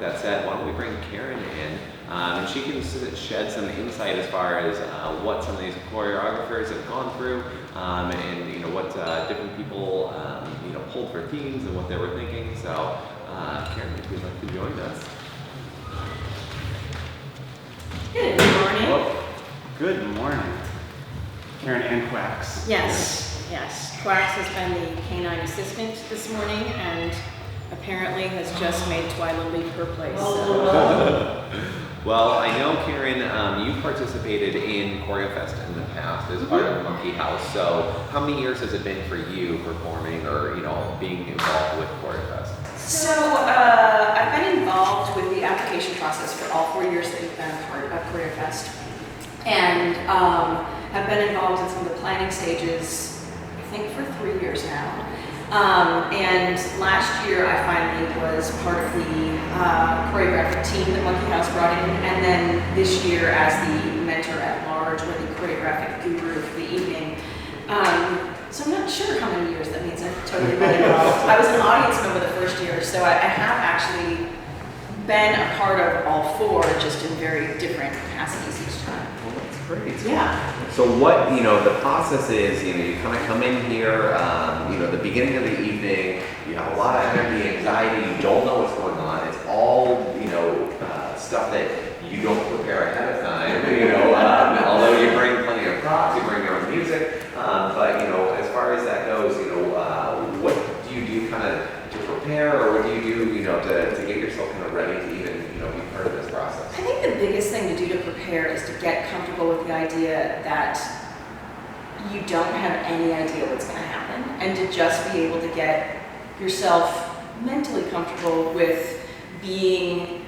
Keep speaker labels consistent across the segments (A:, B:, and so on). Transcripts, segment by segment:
A: that said, why don't we bring Karen in, and she can shed some insight as far as what some of these choreographers have gone through, and what different people pulled for themes and what they were thinking. So, Karen, if you'd like to join us.
B: Good morning.
C: Well, good morning. Karen and Quacks.
B: Yes. Quacks has been the canine assistant this morning and apparently has just made Twyla leave her place. So.
A: Well, I know, Karen, you participated in ChoreoFest in the past as part of Monkeyhouse. So how many years has it been for you performing or, being involved with ChoreoFest?
B: So I've been involved with the application process for all 4 years that we've been a part of ChoreoFest. And I've been involved in some of the planning stages, I think for 3 years now. And last year I finally was part of the choreographic team that Monkeyhouse brought in, and then this year as the mentor at large or the choreographic guru for the evening. So I'm not sure how many years that means I've totally been involved. I was an audience member the first year, so I have actually been a part of all 4, just in very different capacities each time.
A: Well, that's great.
B: Yeah.
A: So what, the process is, you kind of come in here, the beginning of the evening, you have a lot of energy, anxiety, you don't know what's going on. It's all, stuff that you don't prepare ahead of time, although you bring plenty of props, you bring your own music, but, as far as that goes, what do you do kind of to prepare, or what do you do, to get yourself kind of ready to even, be part of this process?
B: I think the biggest thing to do to prepare is to get comfortable with the idea that you don't have any idea what's going to happen, and to just be able to get yourself mentally comfortable with being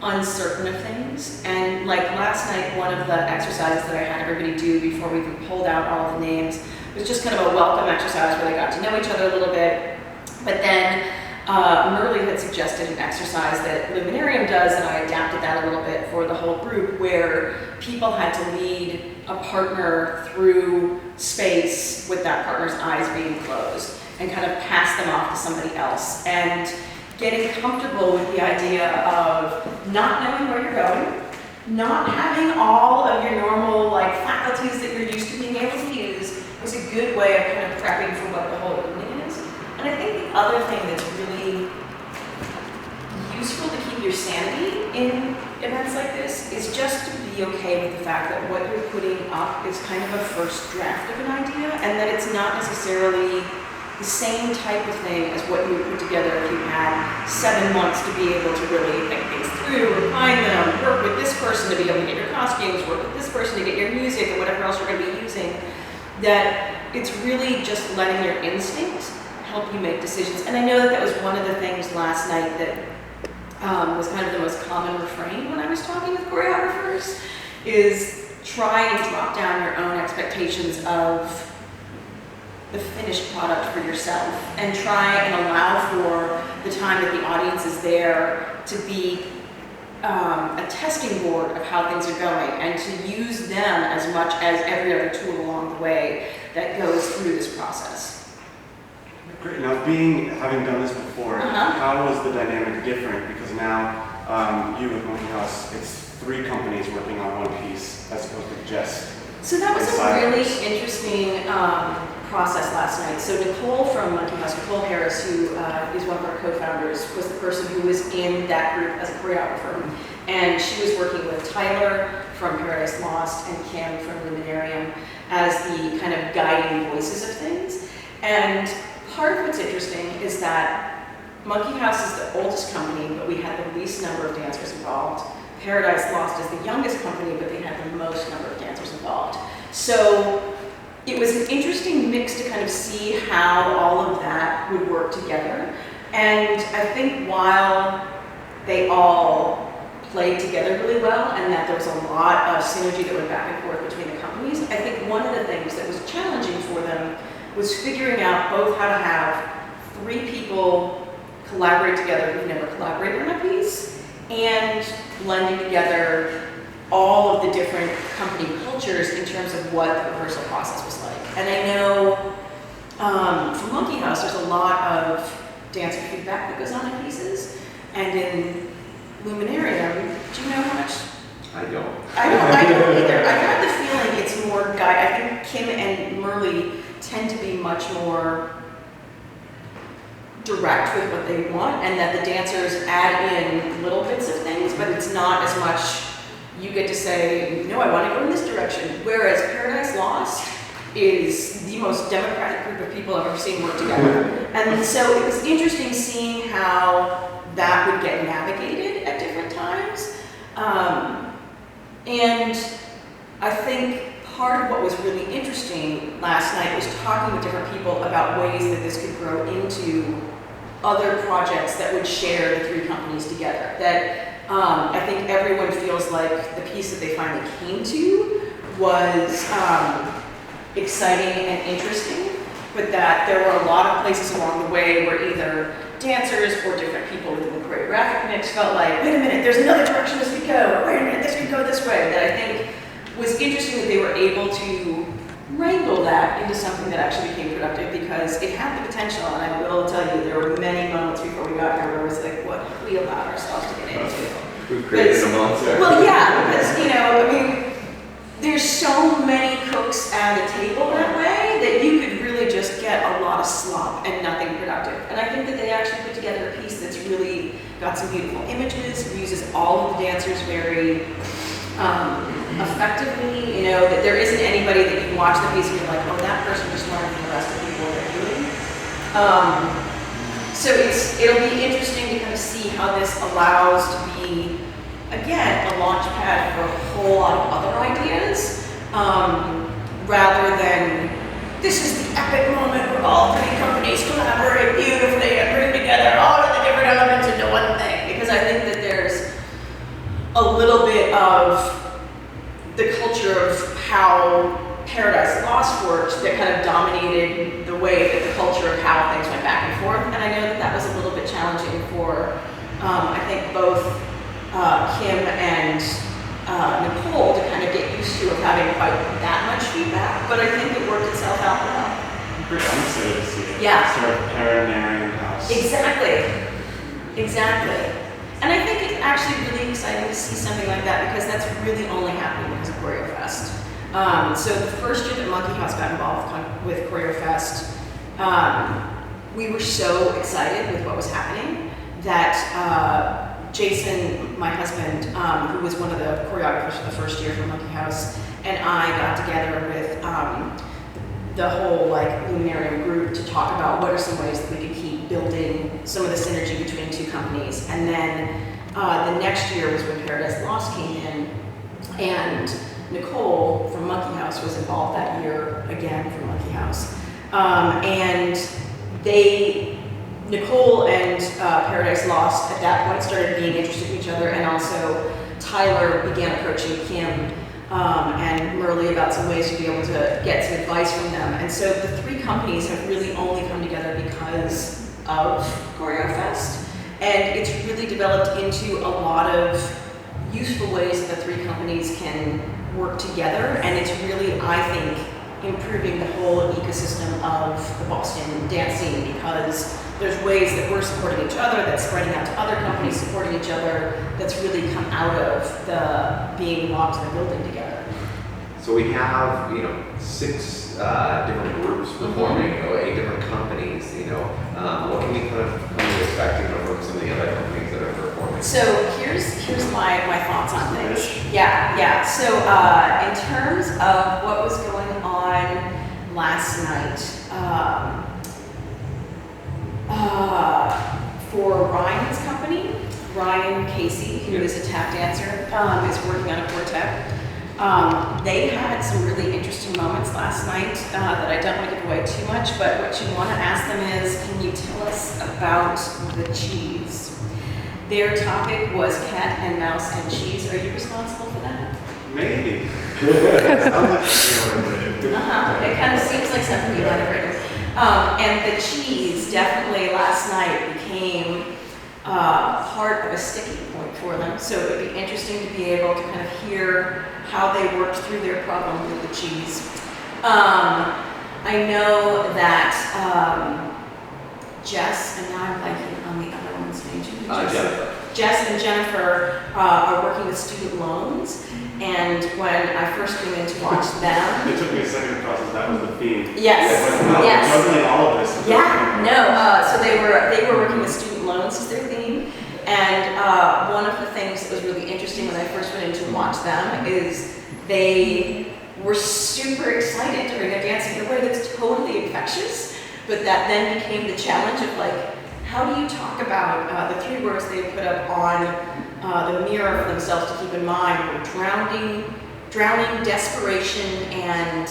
B: uncertain of things. And like last night, one of the exercises that I had everybody do before we even pulled out all the names was just kind of a welcome exercise where they got to know each other a little bit. But then Merli had suggested an exercise that Luminarium does, and I adapted that a little bit for the whole group, where people had to lead a partner through space with that partner's eyes being closed and kind of pass them off to somebody else. And getting comfortable with the idea of not knowing where you're going, not having all of your normal faculties that you're used to being able to use was a good way of kind of prepping for what the whole evening is. And I think the other thing that's really useful to keep your sanity in events like this is just to be okay with the fact that what you're putting up is kind of a first draft of an idea, and that it's not necessarily the same type of thing as what you would put together if you had 7 months to be able to really think things through, refine them, work with this person to be able to get your costumes, work with this person to get your music and whatever else you're going to be using. That it's really just letting your instinct help you make decisions. And I know that was one of the things last night that was kind of the most common refrain when I was talking with choreographers, is try and drop down your own expectations of the finished product for yourself, and try and allow for the time that the audience is there to be a testing board of how things are going, and to use them as much as every other tool along the way that goes through this process.
C: Great. Now, having done this before, how was the dynamic different? Because now you with Monkeyhouse, it's 3 companies working on one piece as opposed to just.
B: So that was a really interesting process last night. So Nicole from Monkeyhouse, Nicole Harris, who is one of our co-founders, was the person who was in that group as a choreographer. And she was working with Tyler from Paradise Lost and Kim from Luminarium as the kind of guiding voices of things. And part of what's interesting is that Monkeyhouse is the oldest company, but we had the least number of dancers involved. Paradise Lost is the youngest company, but they had the most number of dancers involved. So it was an interesting mix to kind of see how all of that would work together. And I think while they all played together really well, and that there was a lot of synergy that went back and forth between the companies, I think one of the things that was challenging for them was figuring out both how to have 3 people collaborate together who've never collaborated on a piece, and blending together all of the different company cultures in terms of what the rehearsal process was like. And I know for Monkeyhouse, there's a lot of dancer feedback that goes on in pieces, and in Luminarium, do you know how much?
A: I don't.
B: I don't either. I got the feeling it's more I think Kim and Merli tend to be much more direct with what they want, and that the dancers add in little bits of things, but it's not as much you get to say, no, I want to go in this direction. Whereas Paradise Lost is the most democratic group of people I've ever seen work together. And so it was interesting seeing how that would get navigated at different times. And I think part of what was really interesting last night was talking with different people about ways that this could grow into other projects that would share the three companies together. That I think everyone feels like the piece that they finally came to was exciting and interesting, but that there were a lot of places along the way where either dancers or different people within the choreographic mix felt like, wait a minute, there's another direction this could go, or wait a minute, this could go this way. That I think was interesting that they were able to wrangle that into something that actually became productive, because it had the potential, and I will tell you, there were many moments before we got here where it was like, what have we allowed ourselves to get into?
A: We've created a monster.
B: Well, yeah, because, I mean, there's so many cooks at a table that way that you could really just get a lot of slop and nothing productive. And I think that they actually put together a piece that's really got some beautiful images, uses all of the dancers very effectively, that there isn't anybody that you watch the piece and you're like, oh, that person just learned from the rest of the people they're doing. So it'll be interesting to kind of see how this allows to be, again, a launch pad for a whole lot of other ideas, rather than this is the epic moment where all three companies collaborate beautifully and bring together all of the different elements into one thing. Because I think that there's a little bit of the culture of how Paradise Lost worked that kind of dominated the way that the culture of how things went back and forth. And I know that that was a little bit challenging for, I think, both Kim and Nicole to kind of get used to of having quite that much feedback, but I think it worked itself out well.
C: I'm excited to see it.
B: Yeah.
C: Sort of Paranarian house.
B: Exactly. And I think it's actually really exciting to see something like that, because that's really only happening because of ChoreoFest. So the first year that Monkeyhouse got involved with ChoreoFest, we were so excited with what was happening that Jason, my husband, who was one of the choreographers for the first year for Monkeyhouse, and I got together with the whole Luminarium group to talk about what are some ways that we could keep building some of the synergy between two companies. And then the next year was when Paradise Lost came in, and Nicole from Monkeyhouse was involved that year again from Monkeyhouse. And Nicole and Paradise Lost at that point started being interested in each other, and also Tyler began approaching Kim and Merli about some ways to be able to get some advice from them. And so the three companies have really only come together because of ChoreoFest, and it's really developed into a lot of useful ways that the three companies can work together, and it's really, I think, improving the whole ecosystem of the Boston dance scene, because there's ways that we're supporting each other, that's spreading out to other companies supporting each other, that's really come out of the being locked in a building together.
A: So we have, 6 different groups performing, 8 different companies, what can we kind of come to expect, from some of the other companies that are performing?
B: So here's my thoughts on things. Yeah. So in terms of what was going on last night, for Ryan's company, Ryan Casey, who is a tap dancer, is working on a quartet. They had some really interesting moments last night that I don't want to give away too much, but what you want to ask them is, can you tell us about the cheese? Their topic was cat and mouse and cheese. Are you responsible for that?
C: Maybe.
B: It kind of seems like something you might have written. And the cheese definitely last night became part of a sticking point for them. So it would be interesting to be able to kind of hear how they worked through their problem with the cheese. I know that Jess, and now I'm blanking on the other one's name.
A: Jennifer.
B: Jess and Jennifer are working with student loans, and when I first came in to watch them,
C: It took me a second to process that was the theme.
B: yes,
C: Wow,
B: yes.
C: juggling all of this.
B: Yeah, no, so they were working with student loans as their theme, and one of the things that was really interesting when I first went in to watch them is they were super excited to bring a dance in a way that's totally infectious, but that then became the challenge of like, how do you talk about the 3 words they put up on the mirror for themselves to keep in mind were drowning, desperation, and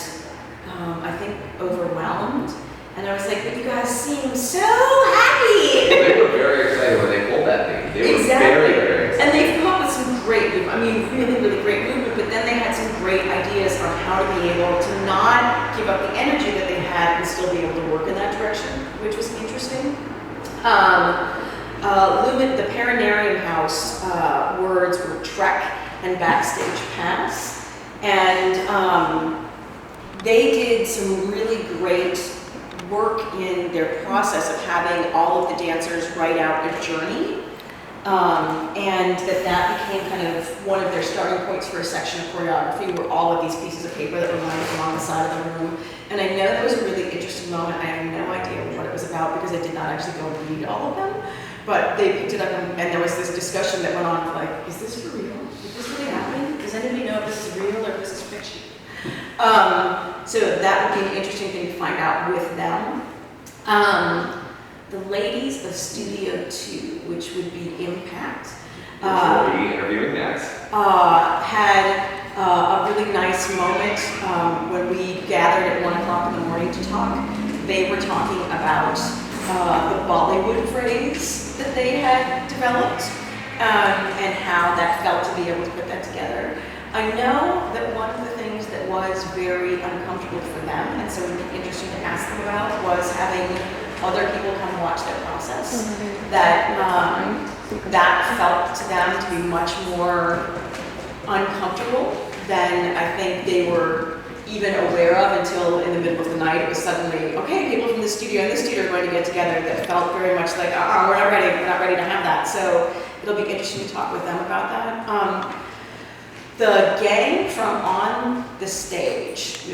B: I think overwhelmed. And I was like, but you guys seem so happy.
A: They were very excited when they pulled that thing. They were very, very excited.
B: And they've come up with some great movement. I mean, really, really great movement, but then they had some great ideas on how to be able to not give up the energy that they had and still be able to work in that direction, which was interesting. The Paranarium House words were Trek and Backstage Pass, and they did some really great work in their process of having all of the dancers write out a journey, and that became kind of one of their starting points for a section of choreography, were all of these pieces of paper that were lined along the side of the room. And I know that was a really interesting moment. I have no idea what it was about because I did not actually go and read all of them. But they picked it up and there was this discussion that went on like, is this for real? Did this really happen? Does anybody know if this is real or if this is fiction? So that would be an interesting thing to find out with them. The ladies of Studio 2, which would be Impact,
A: Which we'll be interviewing next.
B: had a really nice moment when we gathered at 1 o'clock in the morning to talk. They were talking about the Bollywood phrase that they had developed and how that felt to be able to put that together. I know that one of the things that was very uncomfortable for them, and so it would be interesting to ask them about, was having other people come and watch their process. That felt to them to be much more uncomfortable than I think they were even aware of until in the middle of the night. It was suddenly, okay, people from the studio and this studio are going to get together. That felt very much like, we're not ready to have that. So it'll be interesting to talk with them about that. The gang from OnStage,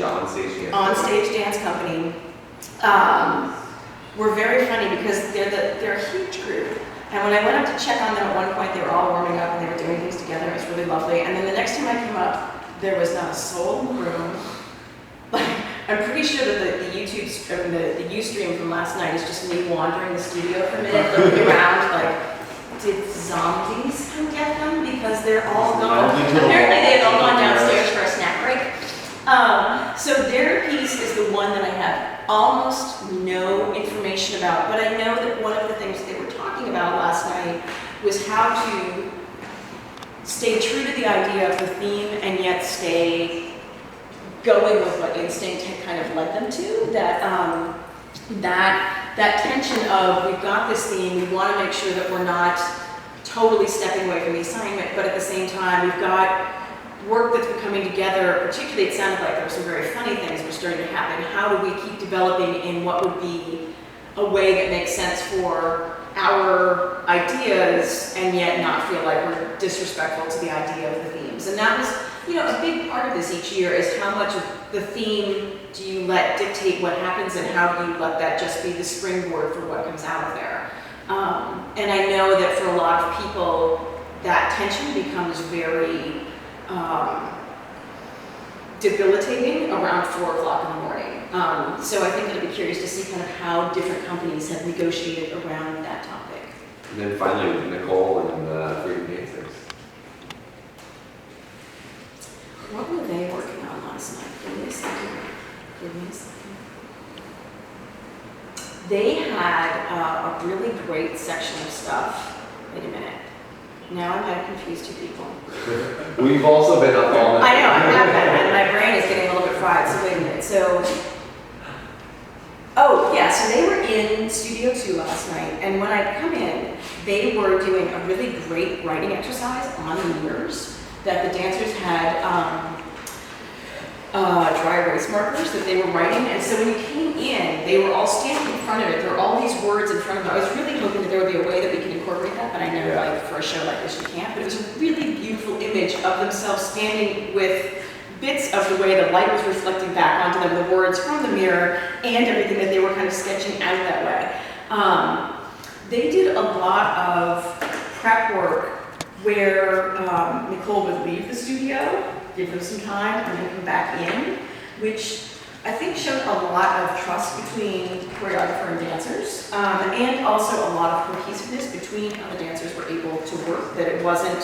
B: OnStage Dance Company, were very funny because they're a huge group. And when I went up to check on them at one point, they were all warming up and they were doing things together. It was really lovely. And then the next time I came up, there was not a soul in the room. Like, I'm pretty sure that the YouTube, the Ustream from last night is just me wandering the studio for a minute, looking around like, did zombies come get them? Because they're all gone. Apparently they had all gone downstairs for a snack break. So their piece is the one that I have almost no information about, but I know that one of the things they were talking about last night was how to stay true to the idea of the theme and yet stay going with what instinct had kind of led them to. That tension of, we've got this theme, we want to make sure that we're not totally stepping away from the assignment, but at the same time, we've got work that's been coming together. Particularly, it sounded like there were some very funny things that were starting to happen. How do we keep developing in what would be a way that makes sense for our ideas and yet not feel like we're disrespectful to the idea of the themes? And that was, a big part of this each year is how much of the theme do you let dictate what happens and how do you let that just be the springboard for what comes out of there. And I know that for a lot of people, that tension becomes very debilitating around 4 o'clock in the morning. So I think it'll be curious to see kind of how different companies have negotiated around that topic.
A: And then finally, Nicole and the Freedom Dancers.
B: What were they working on last night? Give me a second. They had a really great section of stuff. Wait a minute. Now I might have confused 2 people.
A: We've also been up all night.
B: I know, I have been, and my brain is getting a little bit fried, so wait a minute. So they were in Studio 2 last night, and when I come in, they were doing a really great writing exercise on the mirrors that the dancers had dry erase markers that they were writing, and so when you came in, they were all standing in front of it. There were all these words in front of them. I was really hoping that there would be a way that we could incorporate incorporate that, but I know
A: Yeah.
B: like for a show like this you can't. But it was a really beautiful image of themselves standing with bits of the way the light was reflecting back onto them, the words from the mirror, and everything that they were kind of sketching out that way. They did a lot of prep work where Nicole would leave the studio, give them some time, and then come back in, which I think showed a lot of trust between choreographer and dancers, and also a lot of cohesiveness between how the dancers were able to work, that it wasn't,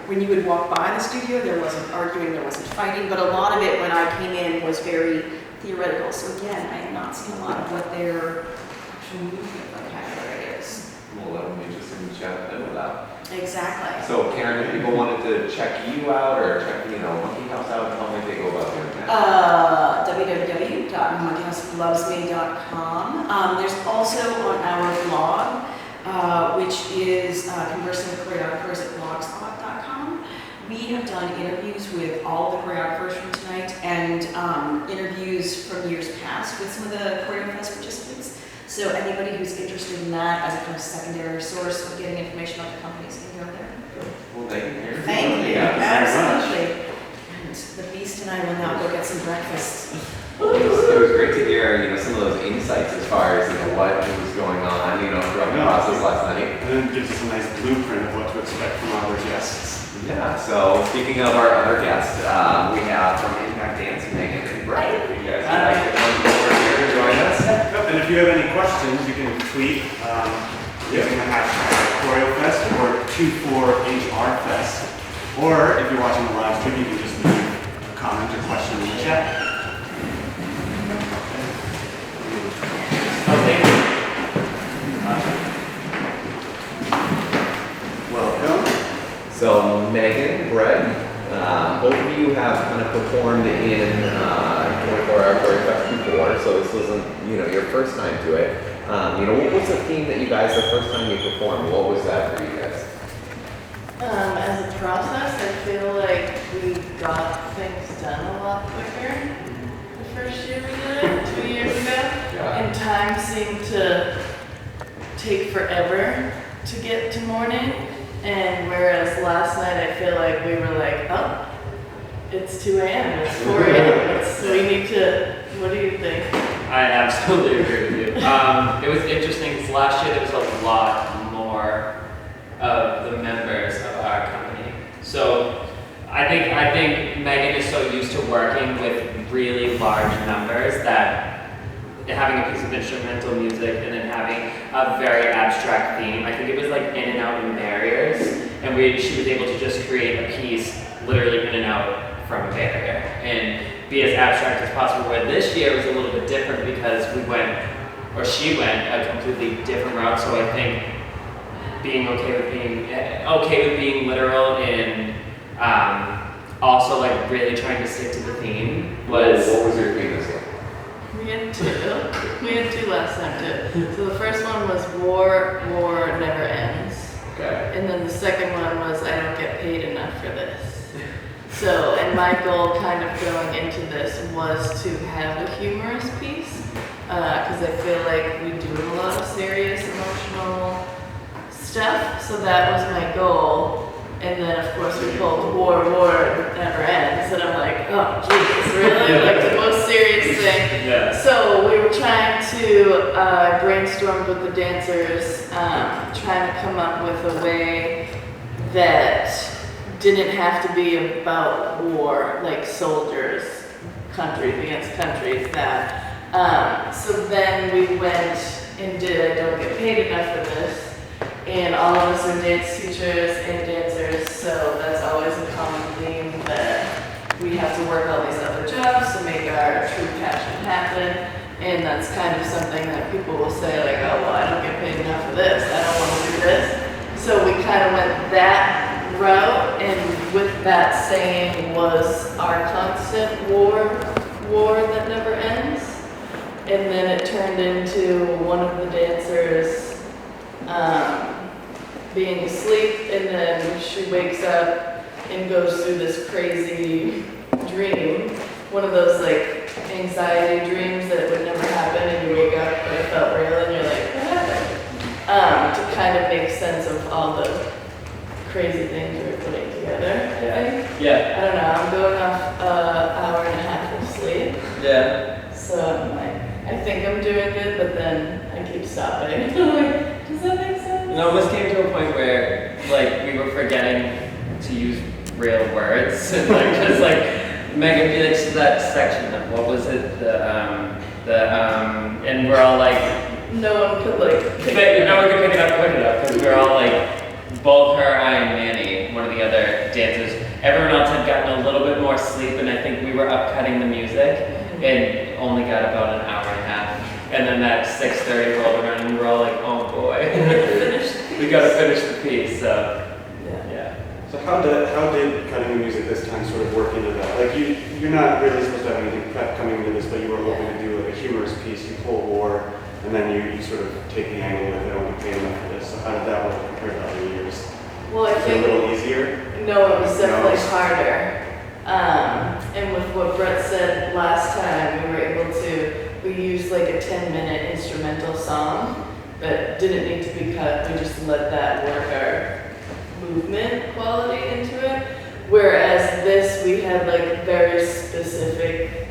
B: when you would walk by the studio, there wasn't arguing, there wasn't fighting, but a lot of it when I came in was very theoretical. So again, I have not seen a lot of what their actual movement vocabulary is.
A: Well, that'll be interesting to chat with them about.
B: Exactly.
A: So Karen, if people wanted to check you out or check, Monkeyhouse out, how might they go about doing that?
B: www.monkeygouselovesme.com. There's also on our blog, which is conversing with choreographers at blogspot.com. We have done interviews with all the choreographers from tonight and interviews from years past with some of the ChoreoFest participants. So anybody who's interested in that as a kind of secondary source of getting information about the companies can go there.
A: Well, thank you, Karen.
B: Thank you.
A: Yeah,
B: Absolutely. And the Beast and I will now go get some breakfast.
A: it was great to hear, some of those insights as far as, what was going on, throughout the process last night.
C: And then it gives us a nice blueprint of what to expect from our guests.
A: Yeah, so speaking of our other guests, we have from Impact Dance, Megan and Brett. You guys would like to come over here and join us?
C: Yep, and if you have any questions, you can tweet using the hashtag ChoreoFest or 24HRFest. Or if you're watching the live stream, you can just leave a comment or question in the chat. Welcome.
A: So Megan, Brett, both of you have kind of performed in 24-hour ChoreoFest before, so this wasn't, your first time to it. What was the theme that you guys, the first time you performed, what was that for you guys?
D: As a process, I feel like we got things done a lot quicker the first year we did it, 2 years ago.
A: Yeah.
D: And time seemed to take forever to get to morning. And whereas last night I feel like we were like, oh, it's 2 a.m., it's 4 a.m., we need to, what do you think?
E: I absolutely agree with you. It was interesting because last year there was a lot more of the members of our company. So I think Megan is so used to working with really large numbers that having a piece of instrumental music and then having a very abstract theme, I think it was like in and out in barriers, and she was able to just create a piece literally in and out from a barrier and be as abstract as possible. Where this year was a little bit different because she went a completely different route. So I think being okay with being literal and also like really trying to stick to the theme was.
A: What was your theme this year?
D: We had two last time too. So the first one was War Never Ends.
A: Okay.
D: And then the second one was I Don't Get Paid Enough for This. So, and my goal kind of going into this was to have a humorous piece, because I feel like we do a lot of serious emotional stuff, so that was my goal. And then of course we pulled War Never Ends, and I'm like, oh Jesus, really? Like the most serious thing.
E: Yeah.
D: So we were trying to brainstorm with the dancers, trying to come up with a way that didn't have to be about war, like soldiers, countries against countries, that. So then we went and did I Don't Get Paid Enough for This. And all of us are dance teachers and dancers, so that's always a common theme that we have to work all these other jobs to make our true passion happen. And that's kind of something that people will say like, oh, well, I don't get paid enough for this, I don't want to do this. So we kind of went that route, and with that saying was our constant war that never ends. And then it turned into one of the dancers being asleep, and then she wakes up and goes through this crazy dream, one of those like anxiety dreams that would never happen, and you wake up but it felt real and you're like, what happened? To kind of doing it, but then I keep stopping. I'm like, does that make sense?
E: It almost came to a point where, like, we were forgetting to use real words. And, like, just like, Megan be like, so that section, what was it? And we're all like,
D: No one could like
E: no one could pick it up quick enough, because we're all like, both her, I, and Manny, one of the other dancers, everyone else had gotten a little bit more sleep, and I think we were upcutting the music, and only got about an hour and a half. And then that 6:30 rolled around, and we were all like, oh boy, we gotta finish the piece, so, yeah.
C: So how did cutting the music this time sort of work into that? Like you're not really supposed to have anything prep coming into this, but you were hoping to do like a humorous piece, you pull war, and then you sort of take the angle with it, I don't get paid enough for this. So how did that work compared to other years?
D: Well, I
C: Was it
D: think
C: a little easier?
D: no, it was definitely
C: No.
D: harder. And with what Brett said last time, we used like a 10-minute instrumental song that didn't need to be cut. We just let that work our movement quality into it. Whereas this, we had like very specific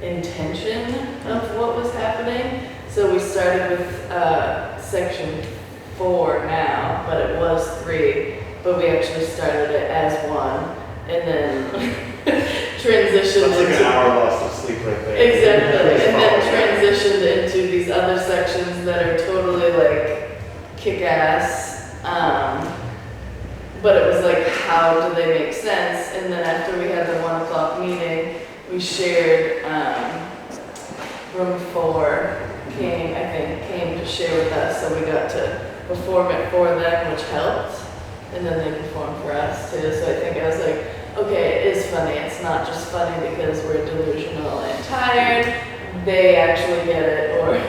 D: intention of what was happening. So we started with section 4 now, but it was 3, but we actually started it as 1, and then transitioned
C: That's like
D: into
C: an hour lost of sleep right there.
D: exactly, and then transitioned into these other sections that are totally like kick-ass. But it was like, how do they make sense? And then after we had the 1 o'clock meeting, we shared room 4 came to share with us, so we got to perform it for them, which helped, and then they performed for us too. So I think I was like, okay, it is funny. It's not just funny because we're delusional and tired. They actually get it, or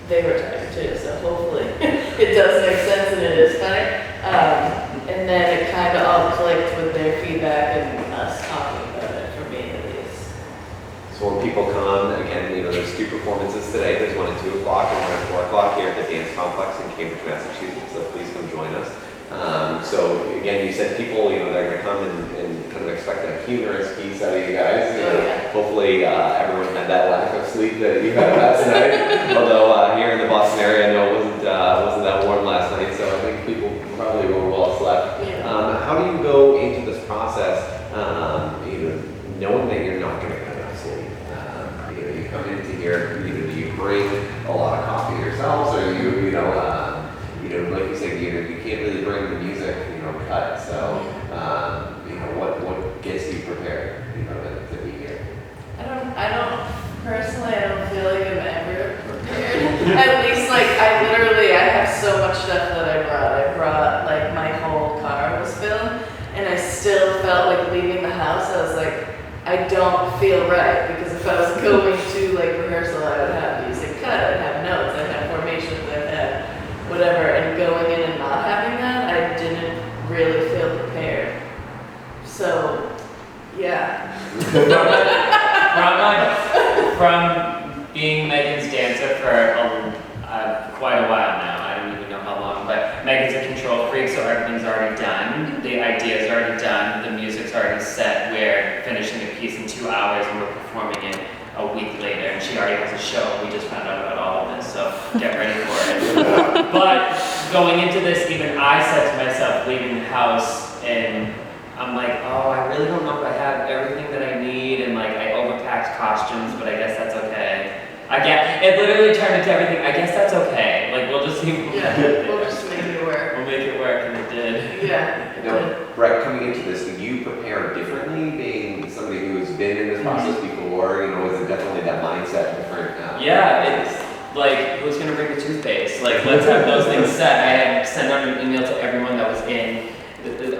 D: they were tired too. So hopefully it does make sense and it is funny. And then it kind of all clicked with their feedback and us talking about it, for me at least.
A: So when people come, again, there's 2 performances today. There's one at 2 o'clock and one at 4 o'clock here at the Dance Complex in Cambridge, Massachusetts. So please come join us. So again, you said people, they're going to come and kind of expect a humorous piece out of you guys. Hopefully everyone had that lack of sleep that you had last night. Although here in the Boston area, I know it wasn't that warm last night, so I think people probably were well slept. How do you go into this process, knowing that you're not going to get enough sleep? You come into here, do you bring a lot of coffee yourselves, or like you said, you can't really bring the music, cut. So, what gets you prepared, to be here?
D: I don't personally, I don't feel like I'm ever prepared. At least I have so much stuff that I brought like my whole car was filled, and I still felt like leaving the house, I was like, I don't feel right, because if I was going to like rehearsal, I would have music cut, I'd have notes, I'd have formations, I'd have whatever, and going in and not having that, I didn't really feel prepared. So, yeah.
E: From being Megan's dancer for quite a while now, I don't even know how long, but Megan's a control freak, so everything's already done. The idea's already done, the music's already set. We're finishing a piece in 2 hours and we're performing it a week later, and she already has a show. We just found out about all of this, so get ready for it. But going into this, even I said to myself, leaving the house, and I'm like, oh, I really don't know if I have everything that I need, and like I overpacked costumes, but I guess that's okay. It literally turned into everything. I guess that's okay. Like we'll just see.
D: We'll just make it work.
E: We'll make it work, and it did.
D: Yeah.
A: Now, Brett, coming into this, do you prepare differently, being somebody who's been in this process before? Is it definitely that mindset different now?
E: Yeah, it's like, who's gonna bring the toothpaste? Like, let's have those things set. I had sent out an email to everyone that was in,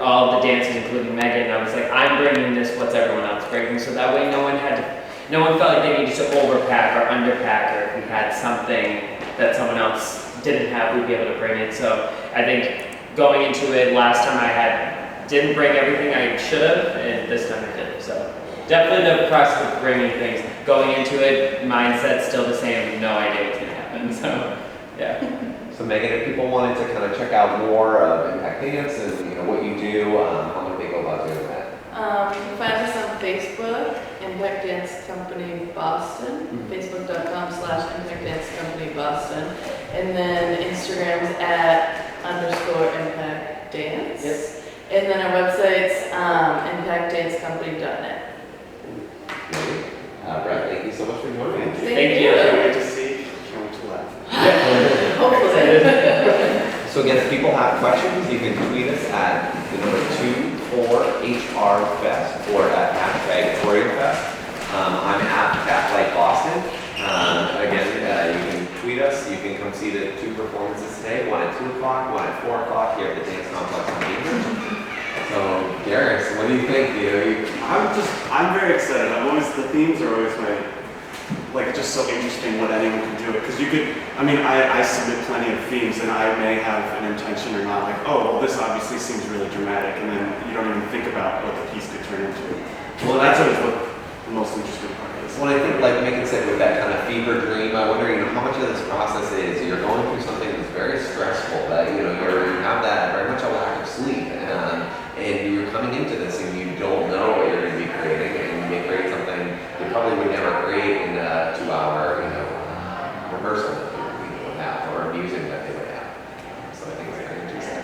E: all of the dancers, including Megan. I was like, I'm bringing this, what's everyone else bringing? So that way no one felt like they needed to overpack or underpack, or if we had something that someone else didn't have, we'd be able to bring it. So I think going into it, last time I didn't bring everything I should have, and this time I did. So definitely the process of bringing things, going into it, mindset's still the same, no idea what's gonna happen. So yeah.
A: So Megan, if people wanted to kind of check out more of Impact Dance and what you do, how would they go about doing that?
D: You can find us on Facebook, Impact Dance Company Boston, facebook.com/Impact Dance Company Boston, and then Instagram's @_Impact Dance.
E: Yes.
D: And then our website's impactdancecompany.net.
A: Brett, thank you so much for joining us.
E: Thank you.
C: Can't wait to see. Can't wait to laugh.
D: Hopefully.
A: So again, if people have questions, you can tweet us at the number 24HRFest or at #ChoreoFest. I'm at Backlight Boston. Again, you can tweet us. You can come see the 2 performances today, one at 2 o'clock, one at 4 o'clock here at the Dance Complex in Cambridge. So, Darius, what do you think?
C: I'm very excited. The themes are always just so interesting what anyone can do. Because I submit plenty of themes and I may have an intention or not, this obviously seems really dramatic, and then you don't even think about what the piece could turn into. Well, that's always what the most interesting part is.
A: Well, I think like Megan said, with that kind of fever dream, I wonder, how much of this process is you're going through something that's very stressful, that, you have that very much a lack of sleep, and you're coming into this and you don't know what you're going to be creating, and you may create something you probably would never create in a 2-hour, rehearsal that people would have, or a music that they would have. So I think it's very interesting.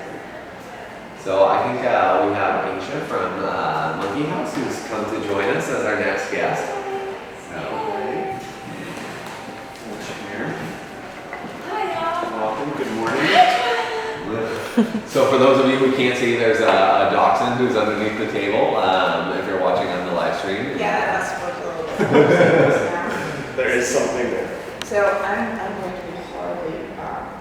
A: So I think we have Aisha from Monkeyhouse who's come to join us as our next guest. So,
B: Hi, y'all.
C: Welcome. Good morning.
A: So for those of you who can't see, there's a dachshund who's underneath the table. If you're watching on the live stream.
B: Yeah, that must work a little bit.
C: There is something there.
F: So I'm going to be horribly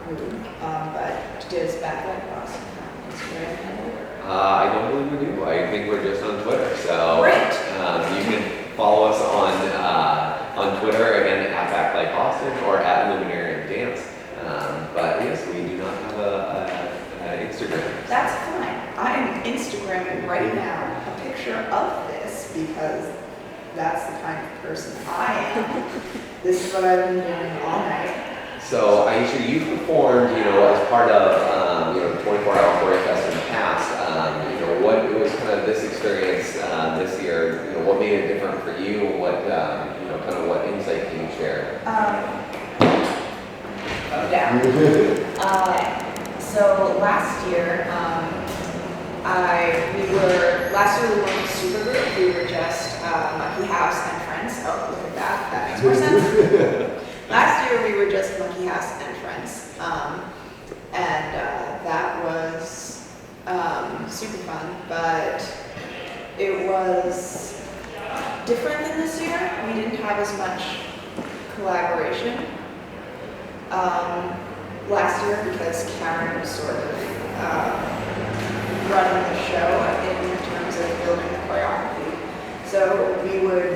F: rude, but does Backlight Boston have an Instagram handle?
A: I don't believe we do. I think we're just on Twitter. So
B: Great.
A: you can follow us on Twitter again at Backlight Boston or at Luminarium Dance. But yes, we do not have an Instagram.
F: That's fine. I'm Instagramming right now a picture of this because that's the kind of person I am. This is what I've been doing all night.
A: So Aisha, you performed, as part of, the 24-hour ChoreoFest in the past. What was kind of this experience this year? What made it different for you? What, kind of what insight can you share?
F: So last year, last year we weren't a super group. We were just Monkeyhouse and friends. Oh, look at that. That makes more sense. Last year we were just Monkeyhouse and friends, and that was super fun. But it was different than this year. We didn't have as much collaboration. Last year because Karen was sort of running the show in terms of building the choreography. So we would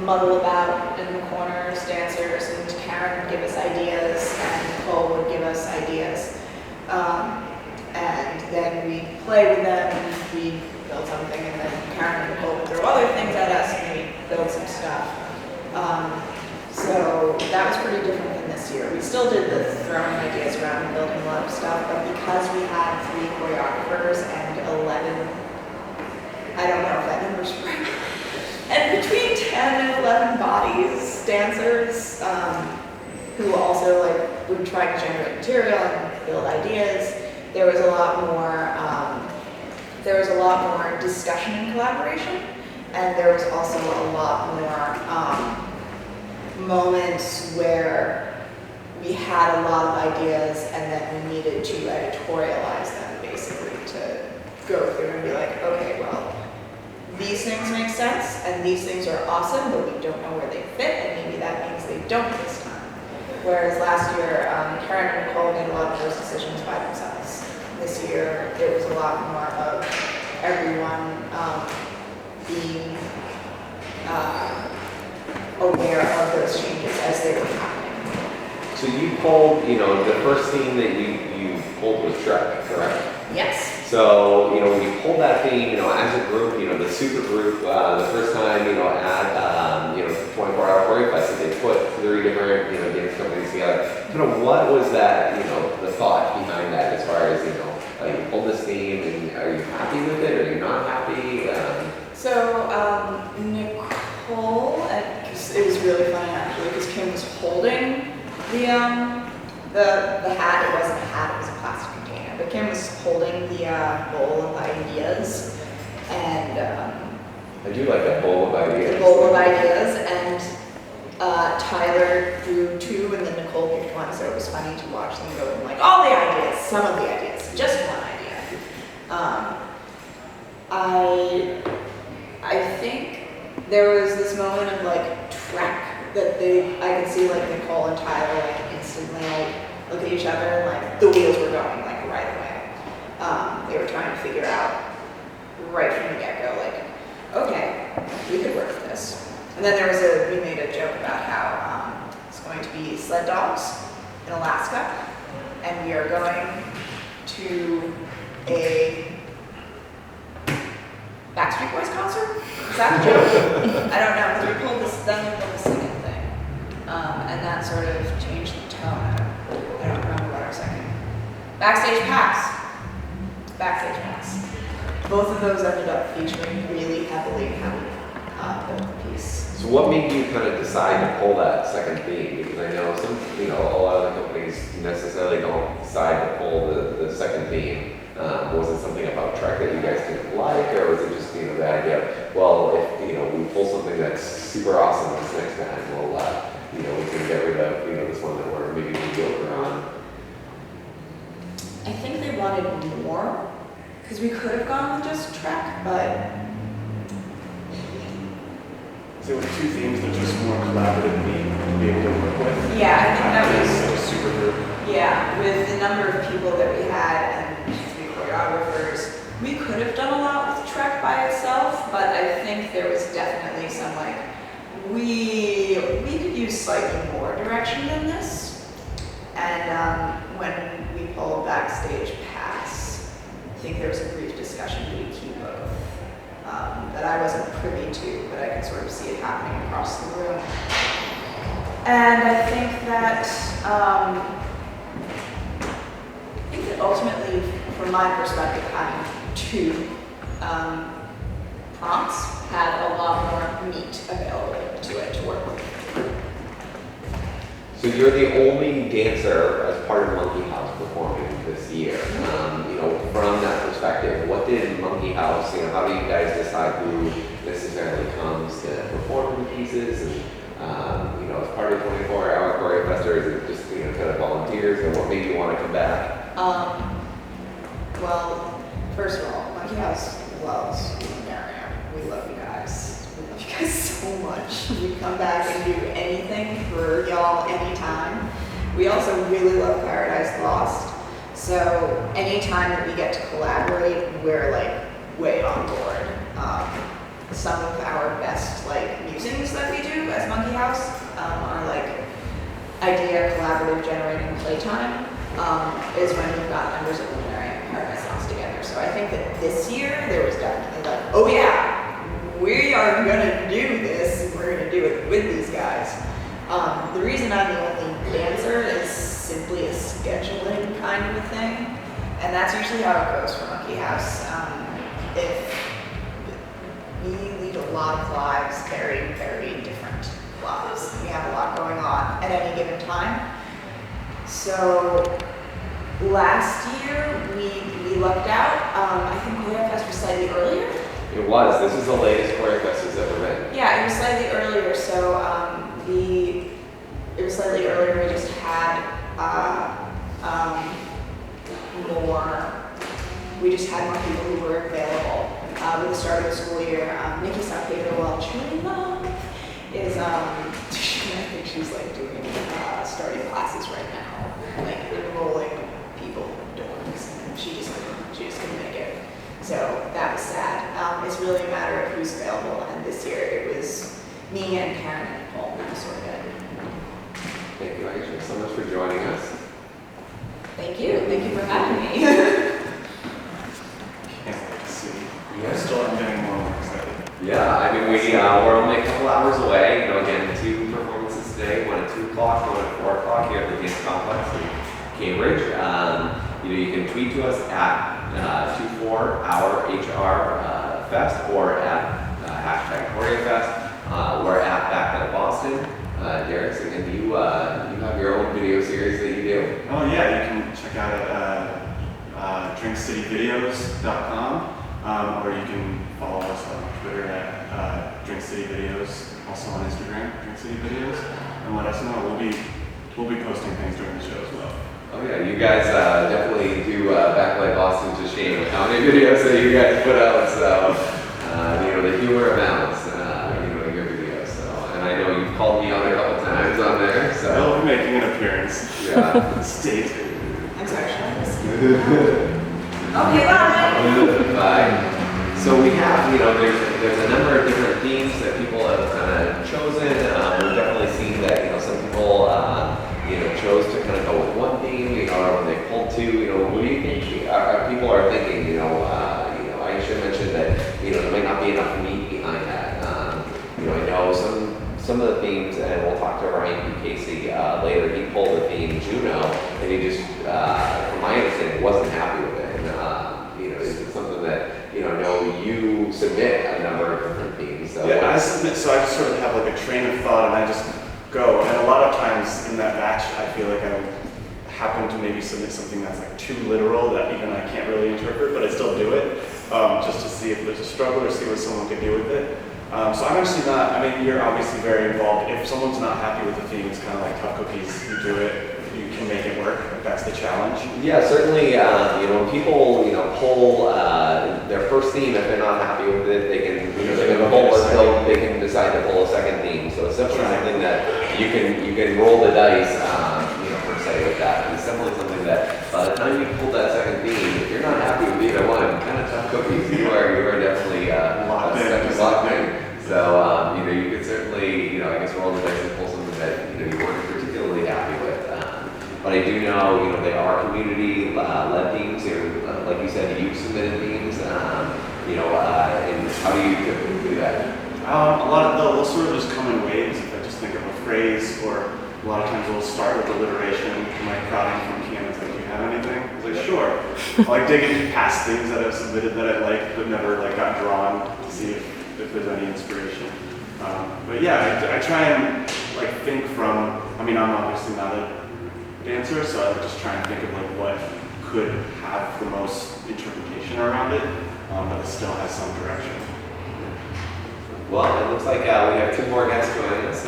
F: muddle about in the corners, dancers, and Karen would give us ideas, and Nicole would give us ideas. And then we'd play with them, and we'd build something, and then Karen and Nicole would throw other things at us, and we'd build some stuff. So that was pretty different than this year. We still did the throwing ideas around and building a lot of stuff, but because we had 3 choreographers and 11, I don't know if that number's right, and between 10 and 11 bodies, dancers, who also would try to generate material and build ideas, there was a lot more discussion and collaboration, and there was also a lot more moments where we had a lot of ideas and then we needed to editorialize them basically to go through and be like, okay, well, these things make sense and these things are awesome, but we don't know where they fit, and maybe that means they don't this time. Whereas last year, Karen and Nicole made a lot of those decisions by themselves. This year, it was a lot more of everyone being aware of those changes as they were happening.
A: So you pulled, the first theme that you pulled was Shrek, correct?
F: Yes.
A: So, when you pulled that theme, as a group, the super group, the first time, at, 24-hour ChoreoFest, that they put 3 different, dance companies together, kind of what was that, the thought behind that as far as, you pulled this theme and are you happy with it? Are you not happy?
F: So, Nicole, and it was really funny actually, because Kim was holding the hat. It wasn't a hat, it was a plastic container. But Kim was holding the bowl of ideas, and
A: I do like that bowl of ideas.
F: the bowl of ideas, and Tyler drew two, and then Nicole picked one. So it was funny to watch them go from like all the ideas, some of the ideas, just one idea. I think there was this moment of like track that I could see like Nicole and Tyler like instantly like look at each other and like the wheels were going like right away. They were trying to figure out right from the get-go like, okay, we could work with this. And then we made a joke about how it's going to be sled dogs in Alaska, and we are going to a Backstreet Boys concert? Is that a joke? I don't know, because we pulled this, then we pulled the second thing. And that sort of changed the tone. I don't remember what I was saying. Backstage Pass. Backstage Pass. Both of those ended up featuring really heavily how we built the piece.
A: So what made you kind of decide to pull that second theme? Because I know a lot of the companies necessarily don't decide to pull the second theme. Was it something about Trek that you guys didn't like, or was it just the idea of, well, if we pull something that's super awesome this next time, we'll we can get rid of this one that we're maybe mediocre on.
F: I think they wanted more, because we could have gone with just Trek, but
C: So with two themes that are just more collaborative to be able to work with.
F: yeah, I think that was,
C: such a super group.
F: yeah, with the number of people that we had and 3 choreographers, we could have done a lot with Trek by itself, but I think there was definitely some like, we could use slightly more direction than this. And when we pulled Backstage Pass, I think there was a brief discussion, do we keep both? That I wasn't privy to, but I could sort of see it happening across the room. And I think that ultimately, from my perspective, having 2 prompts had a lot more meat available to it to work with.
A: So you're the only dancer as part of Monkeyhouse performing this year. From that perspective, what did Monkeyhouse, how do you guys decide who necessarily comes to perform the pieces? And, as part of 24-hour ChoreoFest, or is it just, kind of volunteers, and what made you want to come back?
F: Well, first of all, Monkeyhouse loves Luminarium. We love you guys. We love you guys so much. We'd come back and do anything for y'all anytime. We also really love Paradise Lost. So anytime that we get to collaborate, we're like way on board. Some of our best musings that we do as Monkeyhouse are idea collaborative generating playtime is when we've got members of Luminarium and Paradise Lost together. So I think that this year there was definitely oh yeah, we are gonna do this, and we're gonna do it with these guys. The reason I'm the only dancer is simply a scheduling kind of a thing, and that's usually how it goes for Monkeyhouse. If we lead a lot of lives, very, very different lives. We have a lot going on at any given time. So last year we lucked out. I think ChoreoFest was slightly earlier.
A: It was. This is the latest ChoreoFest has ever been.
F: Yeah, it was slightly earlier. So it was slightly earlier. We just had more people who were available. With the start of the school year, Nikki Pedro, well, truly love, is I think she's doing starting classes right now, enrolling people in dorms, and she just couldn't make it. So that was sad. It's really a matter of who's available, and this year it was me and Karen and Holman that sort of it.
A: Thank you, Aisha, so much for joining us.
F: Thank you for having me.
C: Can't wait to see. You guys still are getting more excited.
A: Yeah, I mean, we're only a couple hours away. Again, 2 performances today, one at 2 o'clock, one at 4 o'clock here at the Dance Complex in Cambridge. You can tweet to us at 24-hour HR Fest or at #ChoreoFest. We're at Backlight Boston. Darius, again, you have your own video series that you do.
C: Oh yeah, you can check out at drinkcityvideos.com, or you can follow us on Twitter at drinkcityvideos, also on Instagram, drinkcityvideos, and let us know. We'll be posting things during the show as well.
A: Oh yeah, you guys definitely do Backlight Boston to shame with how many videos that you guys put out. So the humor abounds, in your videos. So, and I know you've called me on a couple times on there. So
C: I'll be making an appearance.
A: Yeah.
C: Stay tuned.
F: I'm sorry, okay, bye.
A: Bye. So we have, there's a number of different themes that people have kind of chosen. We've definitely seen that, some people, chose to kind of go with one theme, or when they pulled two, what do you think people are thinking? I should mention that, there might not be enough meat behind that. I know some of the themes, and we'll talk to Ryan P. Casey later, he pulled the theme Juno, and he just, from my understanding, wasn't happy with it. And, is it something that, I know you submit a number of different themes. So
C: yeah, I submit, so I just sort of have like a train of thought, and I just go. And a lot of times in that batch, I feel like I happen to maybe submit something that's like too literal that even I can't really interpret, but I still do it, just to see if there's a struggle or see what someone could do with it. So I'm actually not, you're obviously very involved. If someone's not happy with the theme, it's kind of like tough cookies. You do it, you can make it work. That's the challenge.
A: Yeah, certainly, when people, pull their first theme, if they're not happy with it, they can, they can decide to pull a second theme. So it's definitely something that you can roll the dice, per se with that. It's definitely something that by the time you pull that second theme, if you're not happy with either one, kind of tough cookies. You are definitely locked in. So, you could certainly, I guess roll the dice and pull something that, you weren't particularly happy with. But I do know, they are community-led themes. Like you said, you submitted themes. And how do you typically do that?
C: A lot of they'll sort of just come in waves. If I just think of a phrase, or a lot of times we'll start with alliteration. Like crowding from Canada's like, do you have anything? I was like, sure. I'll like dig into past things that I've submitted that I liked, but never like got drawn to see if there's any inspiration. But yeah, I try and like think from. I'm obviously not a dancer, so I just try and think of like what could have the most interpretation around it, but it still has some direction.
A: Well, it looks like we have two more guests joining us.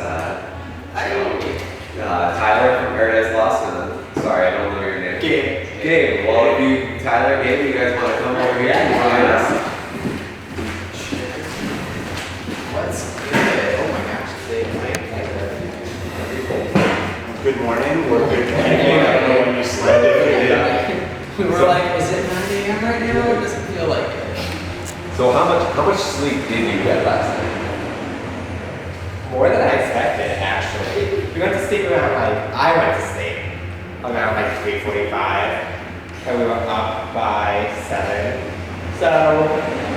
A: Tyler from Darius Eslami. Sorry, I don't know your name. Gabe. Well, if Tyler, Gabe, you guys want to come over here and join us?
G: What's good? Oh my gosh,
C: Good morning. We're good morning. I don't know when you slept it.
G: We were like, is it 9 a.m. right now? It doesn't feel like it.
A: So how much sleep did you get last night?
G: More than I expected, actually. We went to sleep around I went to sleep around 3:45, and we were up by 7. So,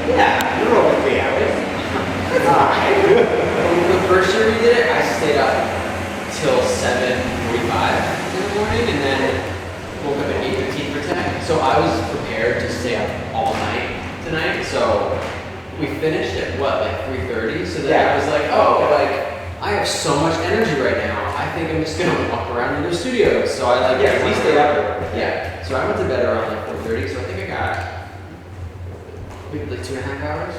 G: yeah, we were over 3 hours. That's fine. The first year we did it, I stayed up till 7:45 in the morning, and then woke up at 8:15 for tonight. So I was prepared to stay up all night tonight. So we finished at 3:30. So then I was like, I have so much energy right now. I think I'm just gonna walk around in the studio. So I we stayed up. Yeah. So I went to bed around 4:30. So I think I got maybe 2.5 hours.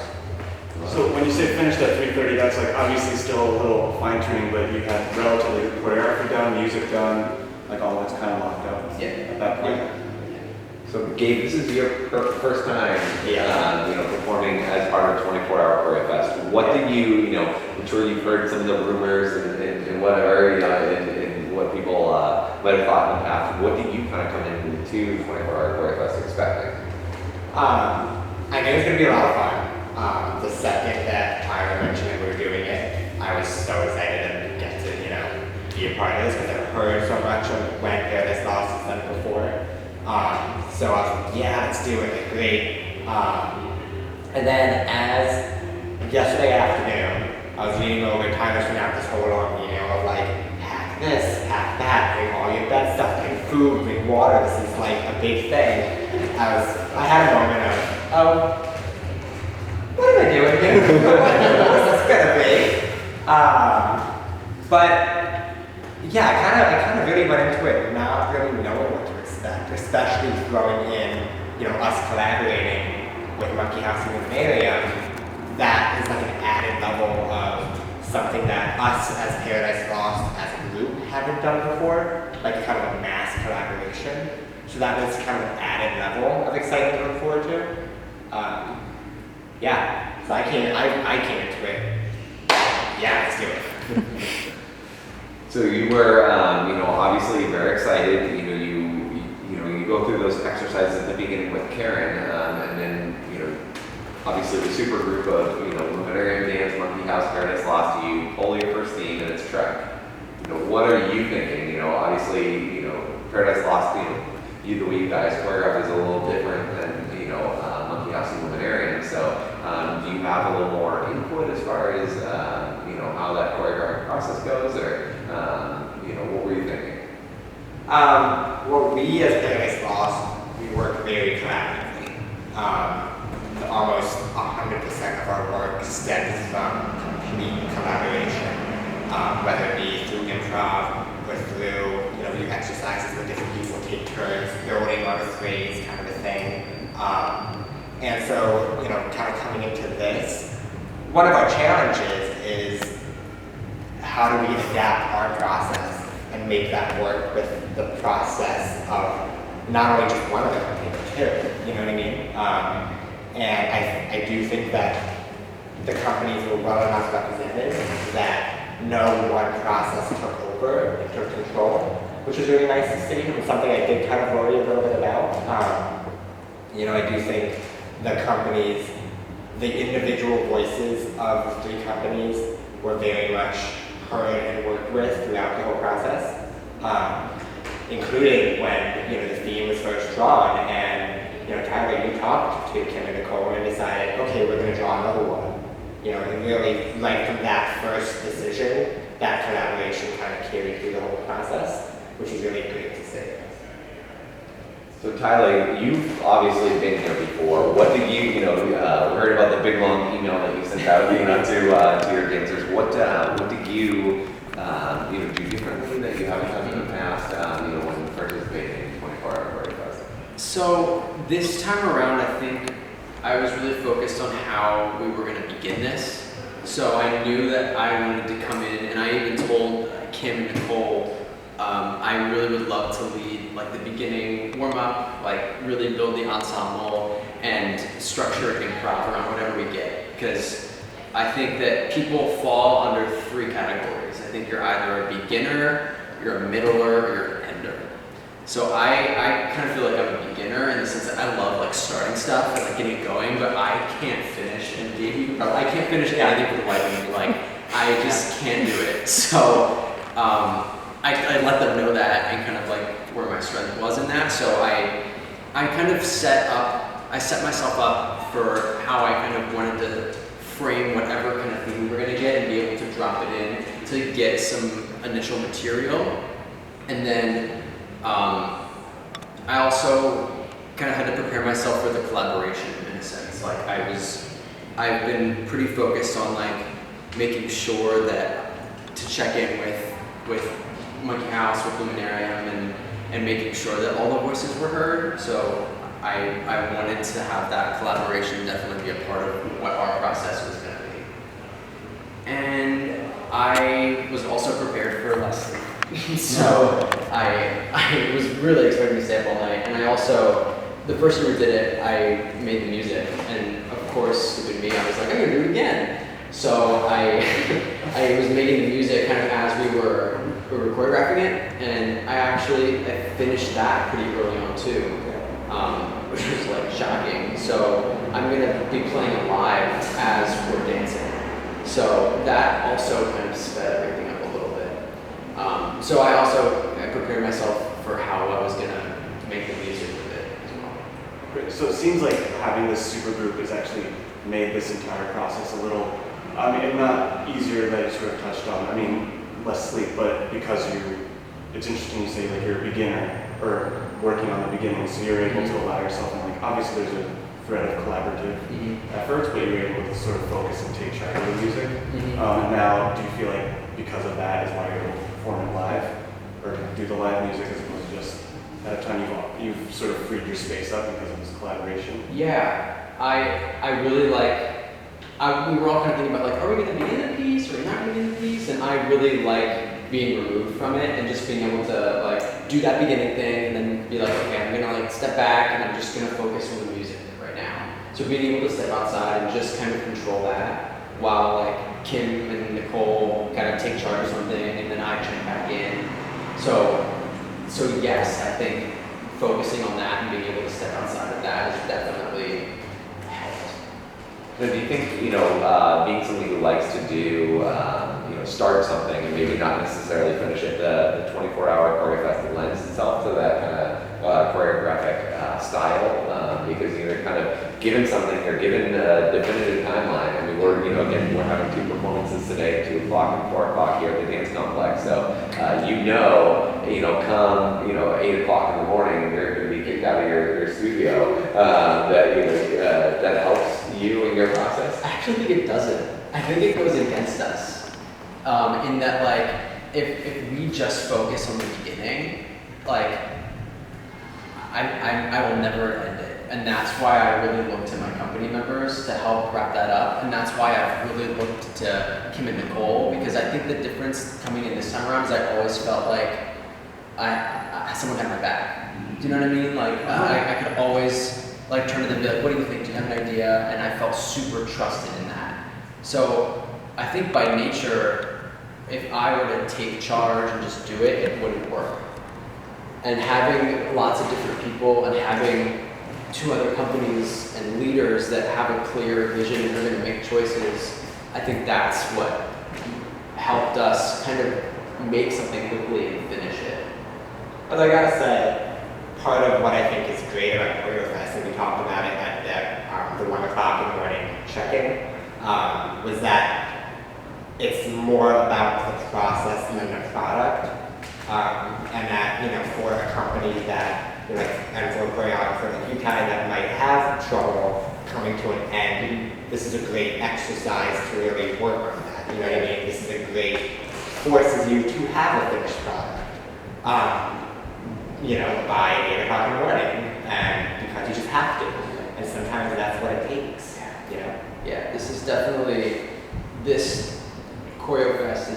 C: So when you say finished at 3:30, that's obviously still a little fine tuning, but you had relatively good choreography done, music done, all that's kind of locked up at that point.
A: So Gabe, this is your first time, performing as part of 24-hour ChoreoFest. What did you, I'm sure you've heard some of the rumors and whatever, and what people might have thought in the past. What did you kind of come into 24-hour ChoreoFest expecting?
G: I knew it was going to be a lot of fun. The second that Tyler mentioned that we were doing it, I was so excited to get to, be a part of this because I've heard so much of when Guerra has done it before. So I was like, yeah, let's do it, great. And then as yesterday afternoon, I was reading over Tyler's been out this whole long email of hack this, hack that, bring all your bed stuff, bring food, bring water, this is a big thing. I had a moment of, what am I doing here? What's But yeah, I kind of really went into it not really knowing what to expect, especially throwing in, us collaborating with Monkeyhouse and Luminarium. That is like an added level of something that us as Paradise Lost as a group haven't done before, like kind of a mass collaboration. So that was kind of an added level of excitement to look forward to. Yeah, so I came into it. Yeah, let's do it.
A: So you were, obviously very excited. You go through those exercises at the beginning with Karen, and then, obviously the super group of, Luminarium Dance, Monkeyhouse, Paradise Lost, you pull your first theme and it's Trek. What are you thinking? Obviously, Paradise Lost, the way you guys choreograph is a little different than, Monkeyhouse and Luminarium. So, do you have a little more input as far as, how that choreographic process goes, or, what were you thinking?
G: Well, we as Paradise Lost, we work very collaboratively. Almost 100% of our work stems from complete collaboration, whether it be through improv or through, do exercises where different people take turns building on a phrase, kind of a thing. And so, kind of coming into this, one of our challenges is how do we adapt our process and make that work with the process of not only just one of the companies, but two, you know what I mean? And I do think that the companies were well enough represented that no one process took over and took control, which was really nice to see, and something I did kind of worry a little bit about. I do think the companies, the individual voices of the three companies were very much heard and worked with throughout the whole process, including when, the theme was first drawn and, Tyler, you talked to Kim and Nicole and decided, okay, we're gonna draw another one. And really, like from that first decision, that collaboration kind of carried through the whole process, which is really great to see.
A: So Tyler, you've obviously been here before. What did you, we heard about the big long email that you sent out, to your dancers. What did you, do differently that you haven't done in the past, when participating in 24-hour ChoreoFest?
H: So this time around, I think I was really focused on how we were going to begin this. So I knew that I wanted to come in, and I even told Kim and Nicole, I really would love to lead like the beginning warm up, like really build the ensemble and structure improv around whatever we get. Because I think that people fall under three categories. I think you're either a beginner, you're a middler, or you're an ender. So I kind of feel like I'm a beginner in the sense that I love like starting stuff and like getting it going, but I can't finish anything for the life of me. Like I just can't do it. So I let them know that and kind of like where my strength was in that. So I kind of set myself up for how I kind of wanted to frame whatever kind of thing we were gonna get and be able to drop it in to get some initial material. And then I also kind of had to prepare myself for the collaboration in a sense. Like I've been pretty focused on like making sure that to check in with Monkeyhouse, with Luminarium, and making sure that all the voices were heard. So I wanted to have that collaboration definitely be a part of what our process was going to be. And I was also prepared for a lesson. So I was really expecting to stay up all night. And I also, the first year we did it, I made the music. And of course, stupid me, I was like, I'm going to do it again. So I was making the music kind of as we were choreographing it, and I finished that pretty early on too, which was like shocking. So I'm gonna be playing it live as we're dancing. So that also kind of sped everything up a little bit. So I prepared myself for how I was gonna make the music with it as well.
C: Great. So it seems like having this super group has actually made this entire process a little, and not easier that you sort of touched on. I mean, less sleep, but because it's interesting you say like you're a beginner or working on the beginning, so you're able to allow yourself, and like obviously there's a thread of collaborative
H: Mm-hmm.
C: efforts, but you were able to sort of focus and take charge of the music.
H: Mm-hmm.
C: And now, do you feel like because of that is why you're able to perform it live, or do the live music as opposed to just at a time you've sort of freed your space up because of this collaboration?
H: Yeah, I really like, we were all kind of thinking about like, are we going to begin the piece or are we not going to begin the piece? And I really like being removed from it and just being able to like do that beginning thing and then be like, okay, I'm going to like step back and I'm just going to focus on the music right now. So being able to step outside and just kind of control that while like Kim and Nicole kind of take charge of something and then I check back in. So yes, I think focusing on that and being able to step outside of that is definitely helped.
A: So do you think, being somebody who likes to do, start something and maybe not necessarily finish it, the 24-hour ChoreoFest lends itself to that kind of choreographic style? Because you're kind of given something, you're given a definitive timeline. I mean, we're having 2 performances today, 2 o'clock and 4 o'clock here at the dance complex. So, come, 8 o'clock in the morning, you're going to be kicked out of your studio. That helps you in your process.
H: I actually think it doesn't. I think it goes against us. In that like, if we just focus on the beginning, like, I will never end it. And that's why I really look to my company members to help wrap that up. And that's why I've really looked to Kim and Nicole, because I think the difference coming in this time around is I always felt like someone had my back. Do you know what I mean? Like, I could always like turn to them and be like, what do you think? Do you have an idea? And I felt super trusted in that. So I think by nature, if I were to take charge and just do it, it wouldn't work. And having lots of different people and having 2 other companies and leaders that have a clear vision and are going to make choices, I think that's what helped us kind of make something quickly and finish it.
G: But I gotta say, part of what I think is great about ChoreoFest, and we talked about it at the 1 o'clock in the morning check-in, was that it's more about the process than the product, and that, for a company that, and for a choreographer like you guys that might have trouble coming to an end, this is a great exercise to really work on that, you know what I mean? This is a great, forces you to have a finished product, by 8 o'clock in the morning, and because you just have to, and sometimes that's what it takes,
H: Yeah, this is definitely, this ChoreoFest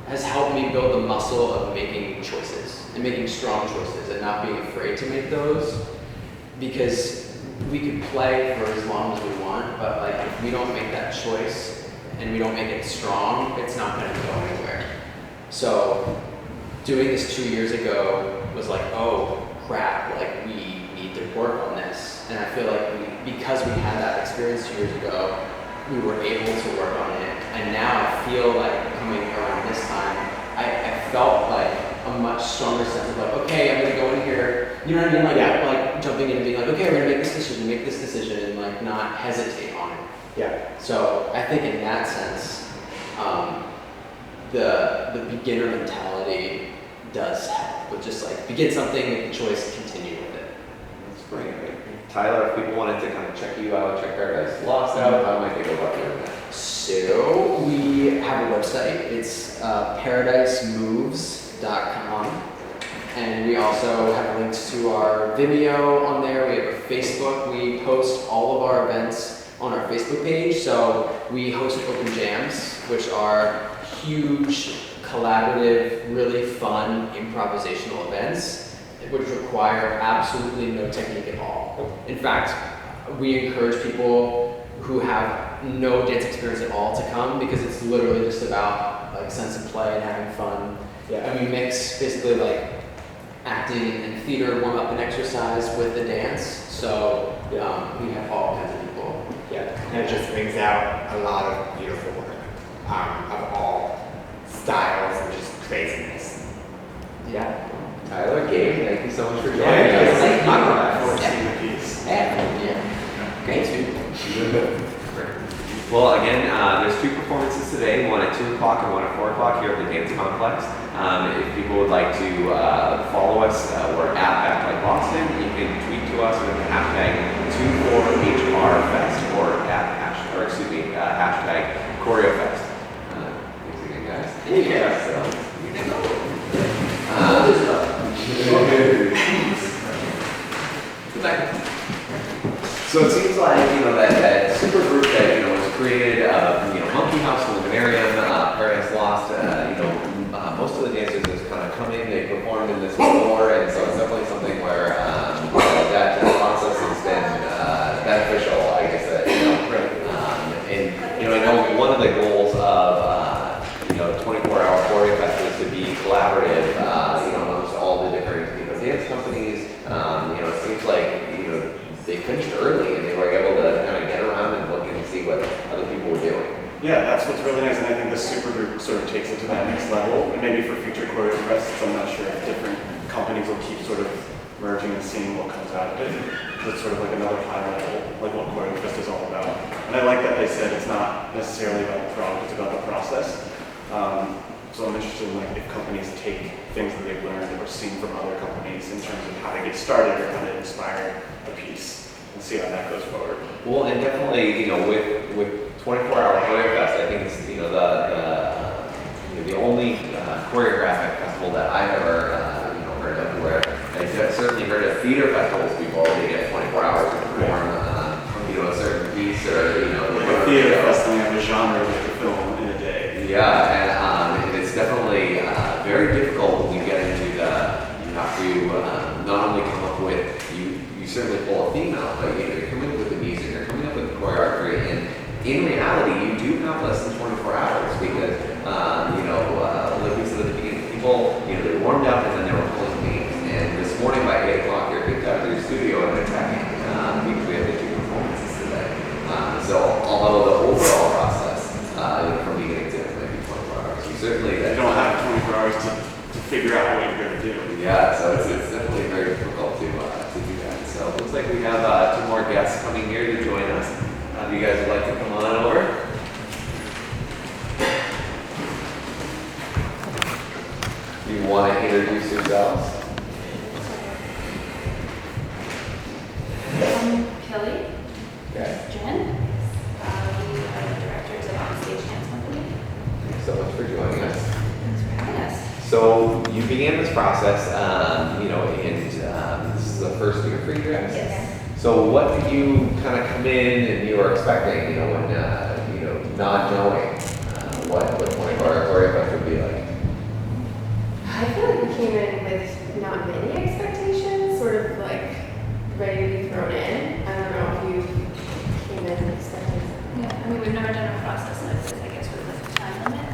H: has helped me build the muscle of making choices and making strong choices and not being afraid to make those, because we could play for as long as we want, but like if we don't make that choice and we don't make it strong, it's not going to go anywhere. So doing this 2 years ago was like, oh crap, like we need to work on this. And I feel like because we had that experience 2 years ago, we were able to work on it. And now I feel like coming around this time, I felt like a much stronger sense of like, okay, I'm gonna go in here, you know what I mean? Like, like jumping in and being like, okay, we're gonna make this decision, and like not hesitate on it.
G: Yeah.
H: So I think in that sense, the beginner mentality does help with just like begin something, make the choice, continue with it.
A: That's great. Tyler, if people wanted to kind of check you out, check Paradise Lost out, how might they go about doing that?
H: So we have a website. It's paradisemoves.com, and we also have links to our Vimeo on there. We have a Facebook. We post all of our events on our Facebook page. So we host open jams, which are huge, collaborative, really fun improvisational events, which require absolutely no technique at all. In fact, we encourage people who have no dance experience at all to come, because it's literally just about like sense of play and having fun.
G: Yeah.
H: And we mix basically like acting and theater warm up and exercise with the dance. So we have all kinds of people.
G: Yeah, and it just brings out a lot of beautiful work of all styles and just craziness.
H: Yeah.
A: Tyler, Gabe, thank you so much for joining
G: Yeah,
A: us.
G: thank you.
C: I'm looking forward to seeing the piece.
H: Yeah. Great too.
A: Well, again, there's 2 performances today, one at 2 o'clock and one at 4 o'clock here at the Dance Complex. If people would like to follow us, we're at Backlight Boston. You can tweet to us with the hashtag
C: really nice, and I think the super group sort of takes it to that next level. And maybe for future ChoreoFests, I'm not sure if different companies will keep sort of merging and seeing what comes out of it. It's sort of like another high level, like what ChoreoFest is all about. And I like that they said it's not necessarily about the product, it's about the process. So I'm interested in like if companies take things that they've learned or seen from other companies in terms of how to get started or how to inspire a piece and see how that goes forward.
A: Well, and definitely, with 24-hour ChoreoFest, I think it's, the only choreographic festival that I've ever, heard of where I've certainly heard of theater festivals before. They get 24 hours to perform, a certain piece or,
C: Like a theater festival, you have a genre that you film in a day.
A: Yeah, and it's definitely very difficult when you get into you have to not only come up with, you certainly pull a theme out, but you're coming up with the music, you're coming up with the choreography, and in reality, you do have less than 24 hours because, like we said at the beginning, people, they warmed up and then they were pulling themes. And this morning by 8 o'clock, you're kicked out of your studio and attacking because we had to do performances today. So although the overall process, from beginning to end might be 24 hours, you certainly
C: You don't have 24 hours to figure out what you're going to do.
A: Yeah, so it's definitely very difficult to do that. So it looks like we have 2 more guests coming here to join us. If you guys would like to come on over. You want to introduce yourselves?
I: Kelly.
A: Okay.
I: Jen. We are the directors of OnStage Dance Company.
A: Thanks so much for joining us.
I: Thanks for having us.
A: So you began this process, and this is the first year for you guys?
I: Yes.
A: So what did you kind of come in and you were expecting, when, not knowing what 24-hour ChoreoFest would be like?
J: I feel like we came in with not many expectations, sort of like ready to be thrown in. I don't know if you came in expecting.
I: Yeah, I mean, we've never done a process like this, I guess, with like a time limit.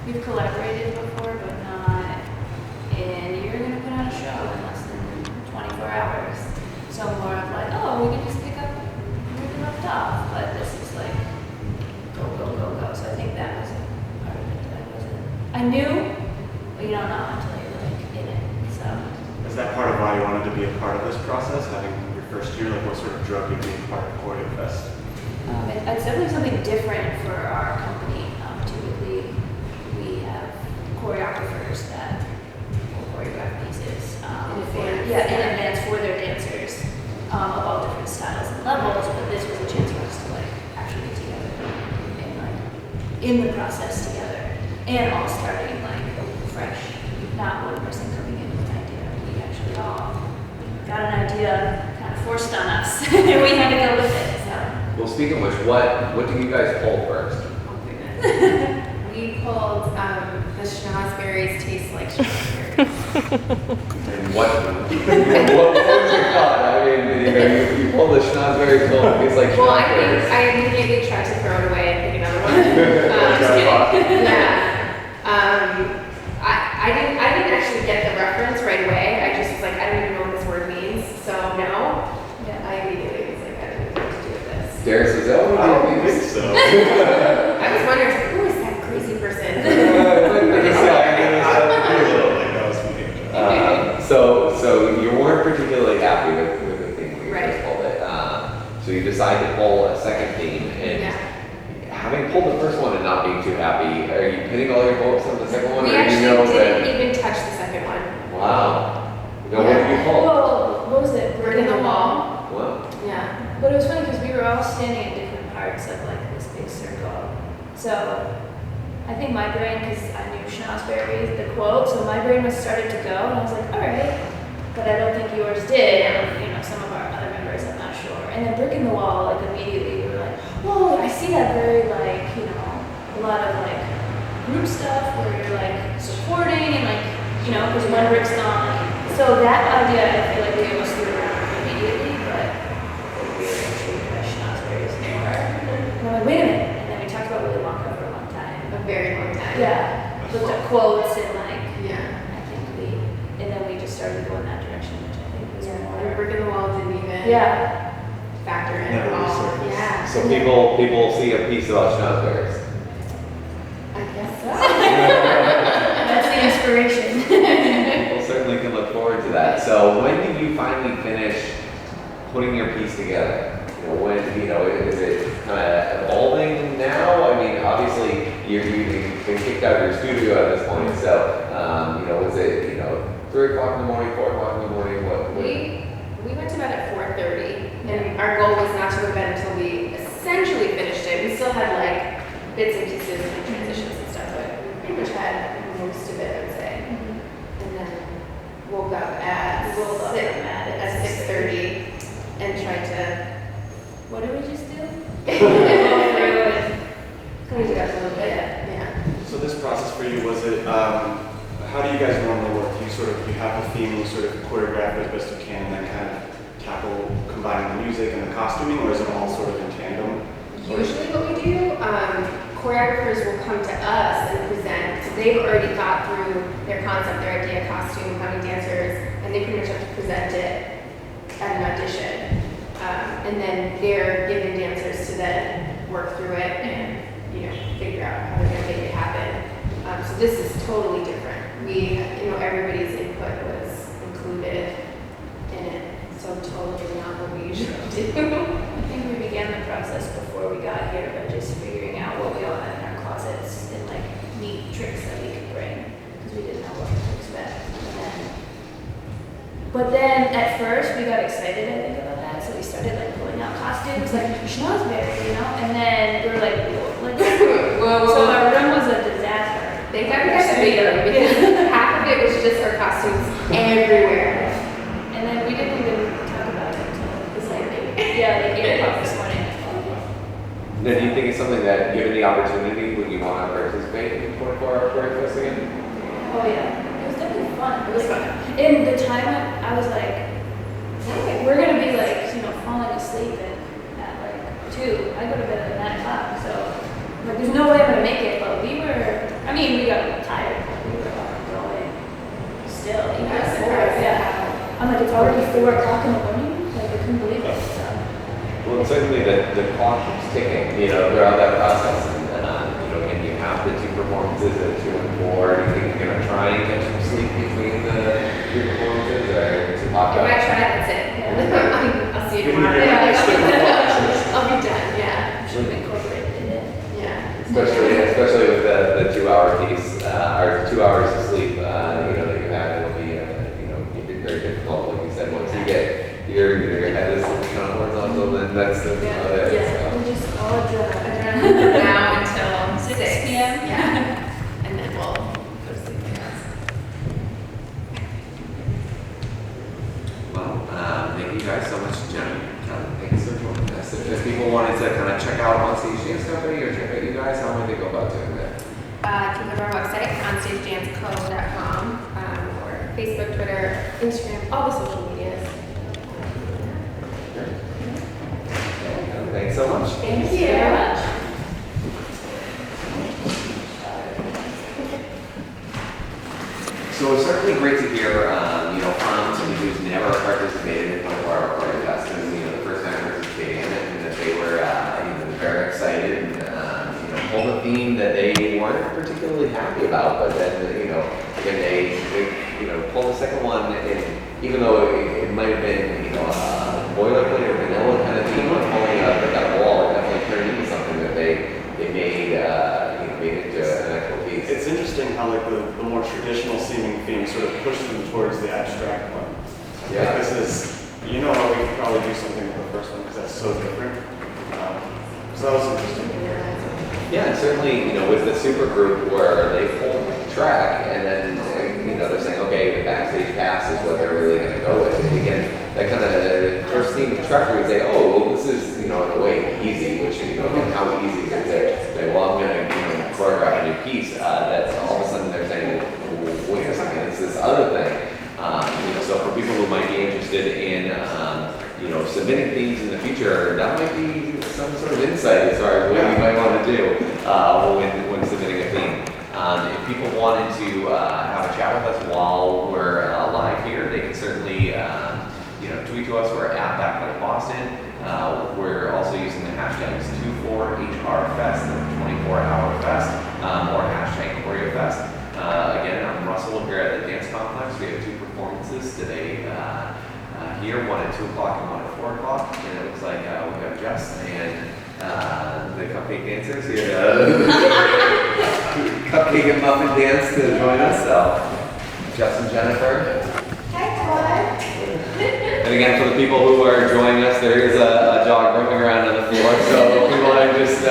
I: We've collaborated before, but not in, you're going to put on a show in less than 24 hours. So more of like, oh, we can just pick up where we left off, but this is like, go, go, go, go. So I think that was part of it that I wasn't, I knew, but you don't know until you're like in it, so.
C: Is that part of why you wanted to be a part of this process, having your first year? Like what sort of drug you being part of ChoreoFest?
I: It's definitely something different for our company. Typically, we have choreographers that will choreograph pieces
J: In advance.
I: Yeah, in advance for their dancers of all different styles and levels. But this was a chance for us to like actually get together and like in the process together, and all starting like fresh, not one person coming in with an idea. We actually all got an idea kind of forced on us, and we had to go with it. So.
A: Well, speaking of which, what do you guys pull first?
J: Oh goodness. We pulled the schnozberries taste like schnozberries.
A: And what was your thought? I mean, you pull the schnozberry pull, it's like
J: Well,
A: schnozberries.
J: I immediately tried to throw it away and pick another one. Just kidding. Yeah. I didn't actually get the reference right away. I just was like, I don't even know what this word means. So no.
I: Yeah.
J: I immediately was like, I don't know what to do with this.
A: Darius, is that what
C: I don't
A: you
C: think so.
J: I was wondering, who is that crazy person?
A: So you weren't particularly happy with the theme when you
J: Right.
A: first pulled it. So you decided to pull a second theme, and
J: Yeah.
A: having pulled the first one and not being too happy, are you pinning all your hopes on the second one?
J: We
A: or do you
J: actually
A: know
J: didn't
A: that?
J: even touch the second one.
A: Wow. Now, what did you pull?
I: Well, what was it?
J: Brick in the wall.
A: Wow.
J: Yeah.
I: But it was funny because we were all standing at different parts of like this big circle. So I think my brain, because I knew schnozberries, the quote, so my brain was started to go, and I was like, all right. But I don't think yours did, and some of our other members, I'm not sure. And then brick in the wall, like immediately we were like, whoa, I see that very like, a lot of like group stuff where you're like supporting and like, because one brick's gone. So that idea, I feel like we almost threw around immediately, but we were intrigued by schnozberries more. And I'm like, wait a minute. And then we talked about Willy Wonka for a long time.
J: A very long time.
I: Yeah. Looked at quotes and like,
J: Yeah.
I: I think and then we just started going that direction, which I think was
J: And
I: more.
J: brick in the wall didn't even
I: Yeah.
J: factor in
C: Never
J: at all.
C: resurfaced.
J: Yeah.
A: So people see a piece about schnozberries.
I: inspiration.
A: People certainly can look forward to that. So when did you finally finish putting your piece together? You know, when, you know, is it kind of evolving now? I mean, obviously you've been kicked out of your studio at this point, so, you know, was it, you know, 3 o'clock in the morning, 4 o'clock in the morning, what?
J: We went to bed at 4:30, and our goal was not to go to bed until we essentially finished it. We still had like bits and pieces and transitions and stuff, but pretty much had most of it, I would say. And then woke up at
I: Rolled up
J: six-
I: from that
J: at 6:30 and tried to
I: What did we just do?
J: clean it up a little bit. Yeah.
C: So this process for you, was it, how do you guys normally work? Do you sort of, you have a theme, you sort of choreograph as best you can, and then kind of tackle combining the music and the costuming, or is it all sort of in tandem?
J: Usually what we do, choreographers will come to us and present. So they've already thought through their concept, their idea, costume, how many dancers, and they pretty much have to present it at an audition. And then they're given dancers to then work through it and, you know, figure out how they're gonna make it happen. So this is totally different. We, you know, everybody's input was included in it. So totally not what we usually do.
I: I think we began the process before we got here by just figuring out what we all had in our closets and like neat tricks that we could bring because we didn't know what to expect. But then at first we got excited, I think, about that, so we started like pulling out costumes like Schnozberry, you know, and then we were like, let's. So our room was a disaster.
J: They got us a big room because half of it was just our costumes everywhere.
I: And then we didn't even talk about it until this like, like 8 o'clock this morning.
A: Now, do you think it's something that, given the opportunity, would you want to participate in 24-hour choreography again?
I: Oh yeah, it was definitely fun.
J: It was fun.
I: In the time I was like, we're gonna be like, you know, falling asleep at like 2. I go to bed at 9 o'clock, so like there's no way I'm gonna make it. But we were, I mean, we got a little tired, but we were going still. Even at 4, yeah. I'm like, it's already 4 o'clock in the morning. Like I couldn't believe it. So.
A: Well, certainly the clock keeps ticking, you know, throughout that process. And, you know, again, you have the 2 performances at 2 and 4. Do you think you're going to try and get some sleep between the 2 performances or to lock
J: If
A: up?
J: I try, that's it. I'll see you
C: Give me
J: tomorrow.
C: your
J: Yeah,
C: slip of the clock.
J: I'll be done, yeah.
I: Should have incorporated it in.
J: Yeah.
A: Especially with the 2-hour piece, or 2 hours of sleep, you know, that you have, it'll be, you know, very difficult, like you said, once you get your head is kind of horizontal, then that's the,
I: Yeah, we just all
J: From now until
I: 6
J: 6
I: p.m.
J: Yeah. And then we'll go to sleep.
A: Well, thank you guys so much, Jen. Thank you for joining us. If people wanted to kind of check out OnStage Dance Company or check out you guys, how might they go about doing that?
J: You can go to our website, onstagedanceco.com, or Facebook, Twitter, Instagram, all the social medias.
A: Thanks so much.
J: Thank you.
I: very much.
A: So it's certainly great to hear, you know, from somebody who's never participated in one of our choreographs, and you know, the first time participating in it, and that they were, you know, very excited, and you know, pulled a theme that they weren't particularly happy about, but then, you know, when they you know, pulled the second one, and even though it might have been, you know, a boilerplate or vanilla kind of theme, like pulling a brick out of the wall, it definitely turned into something that they made, you know, made into an actual piece.
C: It's interesting how like the more traditional seeming themes sort of push them towards the abstract one.
A: Yeah.
C: Like this is, you know, we could probably do something with the first one because that's so different. So that was interesting to hear.
A: Yeah, and certainly, you know, with the super group where they pull track and then, you know, they're saying, okay, the backstage pass is what they're really going to go with. And again, that kind of first theme of track where you say, oh, well, this is, you know, in a way easy, which, you know, again, how easy is it to say, well, I'm going to, you know, choreograph a new piece. That's all of a sudden they're saying, well, wait a second, it's this other thing. You know, so for people who might be interested in, you know, submitting themes in the future, that might be some sort of insight as far as what you might want to do when submitting a theme. If people wanted to have a chat with us while we're live here, they can certainly, you know, tweet to us. We're at Backlight Boston. We're also using the hashtags 24HRFest, the 24-hour fest, or hashtag ChoreoFest. Again, I'm Russell dances today. Here, one at 2 o'clock and one at 4 o'clock. And it looks like we have Jess and the Cupcake dancers here. Cupcake and Muffin dance to join us. So, Jess and Jennifer. And again, for the people who are joining us, there is a dog roaming around on the floor. So people are just,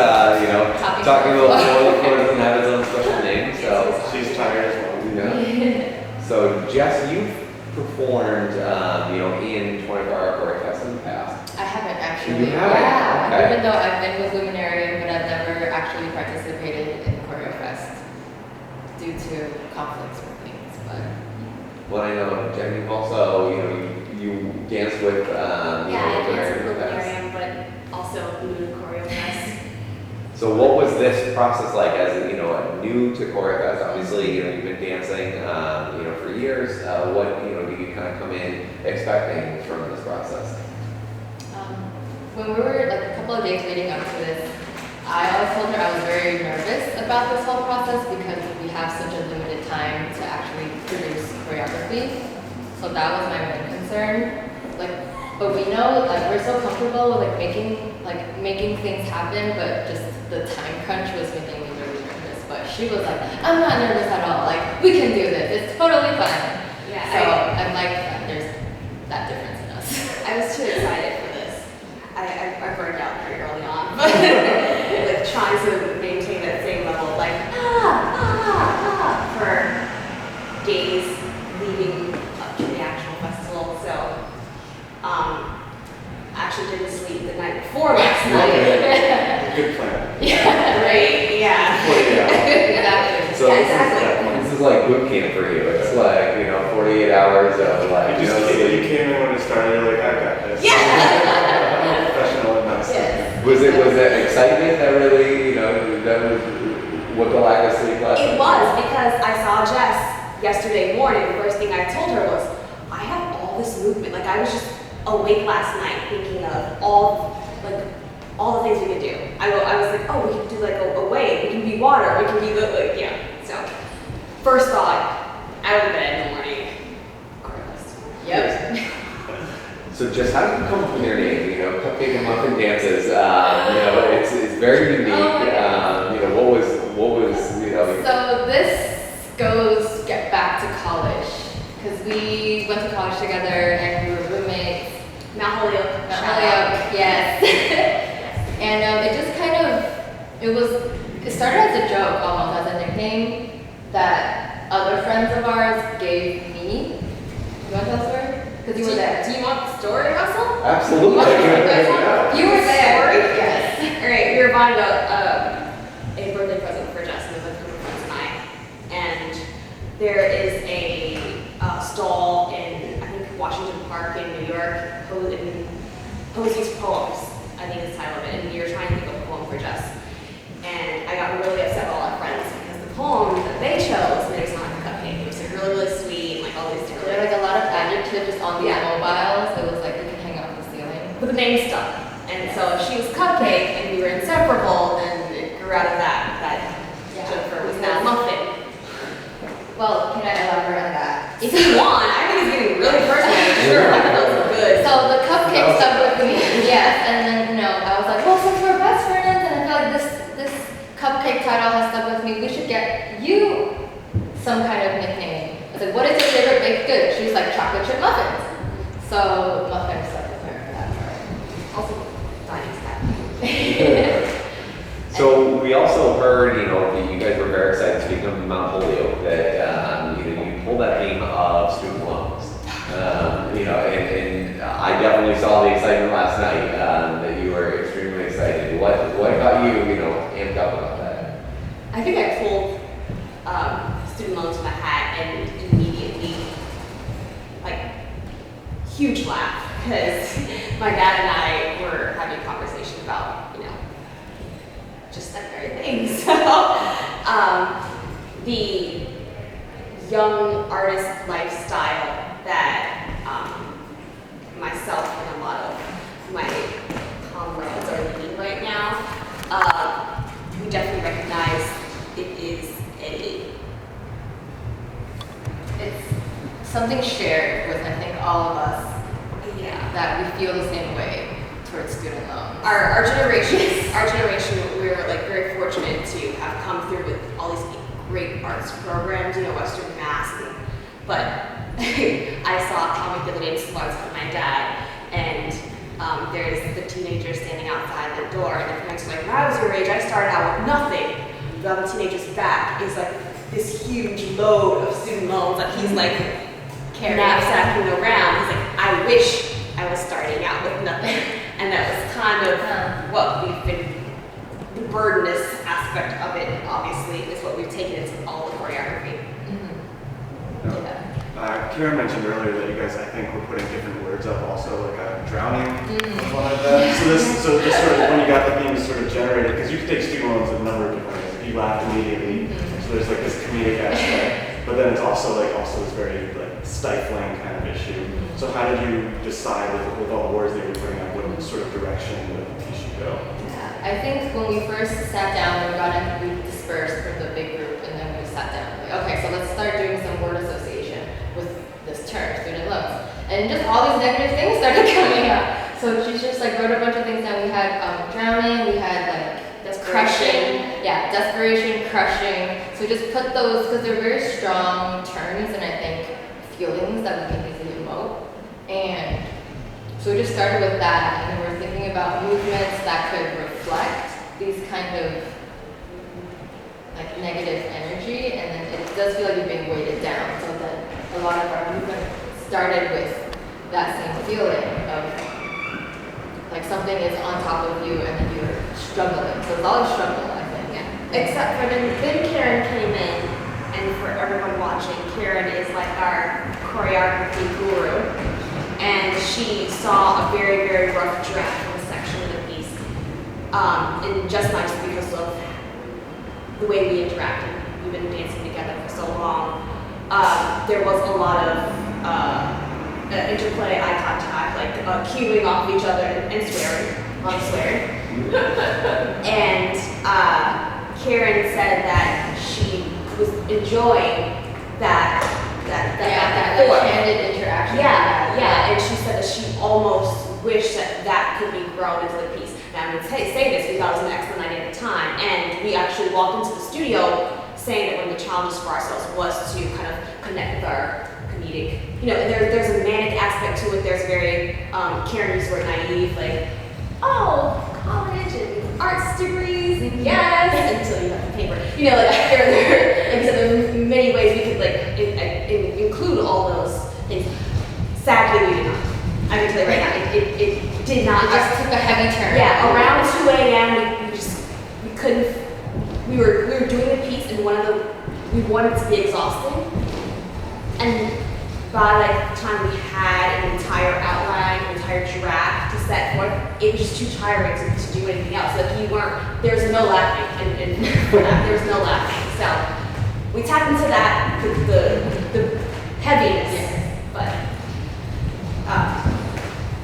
A: talking a little more. The floor doesn't have its own special name. So
C: She's tired as well.
A: yeah. So Jess, you've performed, in 24-hour ChoreoFest in the past.
K: I haven't actually.
A: You haven't?
K: Yeah.
A: Okay.
K: Even though I've been with Luminarium, but I've never actually participated in ChoreoFest due to conflicts with things. But
A: Well, I know, Jen, you've also, you danced with,
J: Yeah, I danced
A: Luminarium
J: with
A: in the past.
J: Luminarium, but also new to ChoreoFest.
A: So what was this process like as, new to ChoreoFest? Obviously, you've been dancing, for years. What, do you kind of come in expecting from this process?
K: when we were like a couple of days leading up to this, I always told her I was very nervous about this whole process because we have such a limited time to actually produce choreography. So that was my main concern. But we know we're so comfortable with making things happen, but just the time crunch was making me really nervous. But she was like, I'm not nervous at all. We can do this. It's totally fine.
J: Yeah,
K: So I'm like, there's that difference in us.
J: I was too excited for this. I burned out very early on, but trying to maintain that same level of for days leading up to the actual festival. So, actually didn't sleep the night before last night.
C: Good plan.
J: Right? Yeah.
K: Exactly.
A: So
J: Yeah,
A: this
J: exactly.
A: this is like boot camp for you. It's 48 hours of
C: You came in when it started, you're like, I got this. I'm professional enough.
J: Yes.
A: Was it excitement that really, that was what the lack of sleep last
J: It
A: night?
J: was because I saw Jess yesterday morning. The first thing I told her was, I have all this movement. I was just awake last night thinking of all the things we could do. I was like, oh, we can do a wave. We can be water. We can be So, first thought, out of bed in the morning. ChoreoFest.
K: Yep.
A: So just how did you come up with your name? Cupcake and Muffin dances. It's very unique. What was
K: So this goes back to college because we went to college together and we were roommates.
J: Mount Holyoke.
K: Yes. And it just it started as a joke almost, as a nickname that other friends of ours gave me. You want to tell the story? Because you were there.
J: Do you want the story, Russell?
A: Absolutely.
K: You were there.
J: Story?
K: Yes.
J: All right, we were buying a birthday present for Justin with a group of friends and I. And there is a stall in, I think, Washington Park in New York, Posey's Poems, I think is the title of it. And we were trying to think of a poem for Jess. And I got really upset with all our friends because the poem that they chose made us sound like a cupcake. It was really, really sweet, and all these different.
K: There were a lot of adjectives on the
J: Yeah.
K: mobiles. It was like we could hang out on the ceiling.
J: But the name stuck. And so she was Cupcake and we were inseparable, and it grew out of that Jennifer was now Muffin.
K: Well, can I elaborate on that?
J: If you want, I think it's getting really personal. Sure, that was good.
K: So the cupcake stuck with me, yes, and then I was like, well, since we're best friends, and I feel like this cupcake title has stuck with me, we should get you some kind of nickname. I was like, what is your favorite baked good? She was like, chocolate chip muffins. So Muffin stuck with her for that part.
J: Also, Diane's happy.
A: So we also heard, that you guys were very excited, speaking of Mount Holyoke, that you pulled that theme of student loans. And I definitely saw the excitement last night. That you were extremely excited. What got you, amped up about that?
J: I think I pulled student loans from a hat and immediately, huge laugh, because my dad and I were having a conversation about, just that very thing. So, the young artist lifestyle that myself and a lot of my comrades are leading right now, we definitely recognize it's
K: Something shared with, I think, all of us,
J: Yeah.
K: that we feel the same way towards student loans.
J: Our generation, we were like very fortunate to have come through with all these great arts programs, Western Mass. But I saw a comic the other day, once with my dad, and there's the teenagers standing outside the door, and the parents are like, when I was your age, I started out with nothing. But on the teenager's back is like this huge load of student loans that he's like knapsacking around. He's like, I wish I was starting out with nothing. And that was kind of what we've been, the burdenous aspect of it, obviously, is what we've taken into all the choreography.
C: Karen mentioned earlier that you guys, I think, were putting different words up also, like drowning was one of them. So this sort of, when you got the theme sort of generated, because you can take student loans in a number of different ways. If you laugh immediately, so there's like this comedic aspect, but then it's also this very like stifling kind of issue. So how did you decide with all the words that you were putting up, what sort of direction the piece should go?
K: Yeah, I think when we first sat down, we dispersed from the big group, and then we just sat down. Like, okay, so let's start doing some word association with this term, student loans. And just all these negative things started coming up. So she just like wrote a bunch of things down. We had drowning, we had like crushing, desperation, crushing. So we just put those, because they're very strong terms and I think feelings that we can easily emote. And so we just started with that, and then we're thinking about movements that could reflect these kind of like negative energy, and then it does feel like you're being weighted down, so that a lot of our movement started with that same feeling of like something is on top of you and then you're struggling. So it's all a struggle, I think.
J: Yeah. Except for then Karen came in, and for everyone watching, Karen is like our choreography guru, and she saw a very, very rough draft from a section of the piece, and just not just because of the way we interacted. We've been dancing together for so long. There was a lot of interplay, eye contact, like cueing off each other and swearing, a lot of swearing. And Karen said that she was enjoying that
K: candid interaction.
J: Yeah, and she said that she almost wished that could be grown into the piece. Now I'm going to say this because I was an excellent idea at the time, and we actually walked into the studio saying that one of the challenges for ourselves was to kind of connect with our comedic, there's a manic aspect to it. There's a very, Karen used the word naive, like, oh, college and arts degrees, and yes, until you have the paper. Like there are many ways we could include all those things. Sadly, we did not. I can tell you right now, it did not.
K: It just took a heavy turn.
J: Yeah, around 2 a.m. we couldn't. We were doing a piece, and we wanted it to be exhausting, and by the time we had an entire outline, an entire draft to set forth, it was just too tiring to do anything else. Like there's no laughing, and there's no laughing. So we tapped into that, the heaviness, but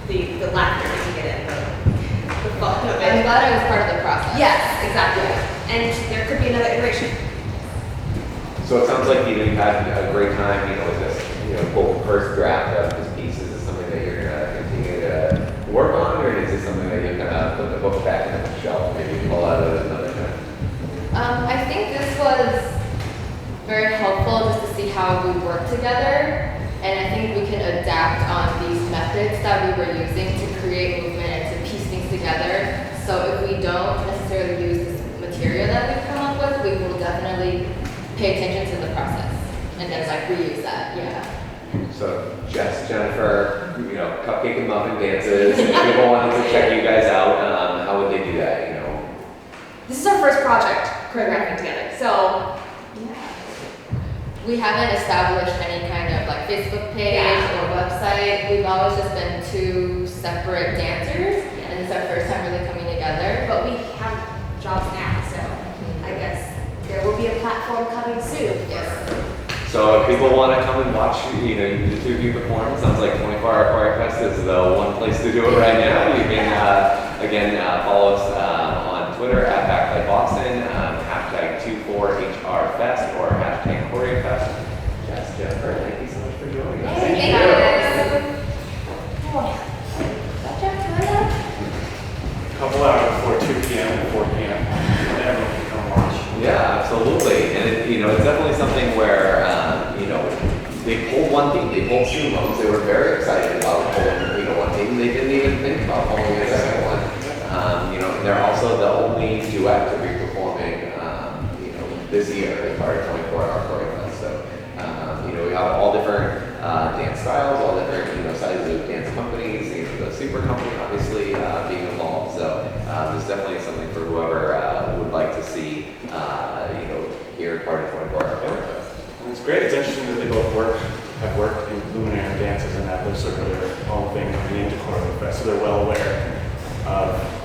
J: the laughter didn't get in, the fun of it.
K: I'm glad I was part of the process.
J: Yes, exactly. And there could be another iteration.
A: So it sounds like you've had a great time, with this, quote, first draft of this piece. Is this something that you're going to continue to work on, or is it something that you're going to put the book back on the shelf, maybe pull out at another time?
K: I think this was very helpful just to see how we work together, and I think we can adapt on these methods that we were using to create movement and to piece things together. So if we don't necessarily use this material that we've come up with, we will definitely pay attention to the process and then reuse that. Yeah.
A: So Jess, Jennifer, Cupcake and Muffin dances. If people wanted to check you guys out, how would they do that?
J: This is our first project choreographing together, so
K: we haven't established any kind of Facebook page or website. We've always just been two separate dancers, and it's our first time really coming together.
J: But we have jobs now, so I guess there will be a platform coming soon.
K: Yes.
A: So if people want to come and watch, the two of you perform, it sounds like 24-hour ChoreoFest is the one place to do it right now. You can, again, follow us on Twitter at Backlight Boston, #24HRFest or #ChoreoFest. Jess, Jennifer, thank you so much for joining us.
J: Thank you.
A: they didn't even think about following a second one. You know, and they're also the only duet to be performing, you know, this year as part of 24-hour ChoreoFest. So, you know, we have all different dance styles, all different, you know, sizes of dance companies, you know, the super company obviously being involved. So there's definitely something for whoever would like to see, you know, here part of 24-hour ChoreoFest.
C: And it's great. It's interesting that they both have worked in Luminarium dances and have those sort of their own thing coming into ChoreoFest, so they're well aware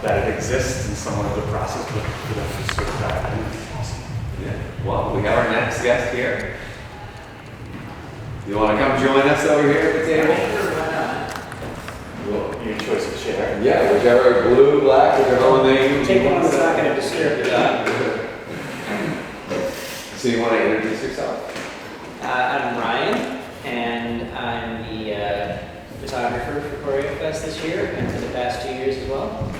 C: that it exists and somewhat of the process for them to sort of dive in. Awesome.
A: Yeah. Well, we got our next guest here. You want to come join us over here at the table?
C: Well, your choice of chair.
A: Yeah, whichever, blue, black, whichever one they
L: Take one that's not going to disturb you.
A: So you want to introduce yourself?
L: I'm Ryan, and I'm the photographer for ChoreoFest this year, and for the past 2 years as well.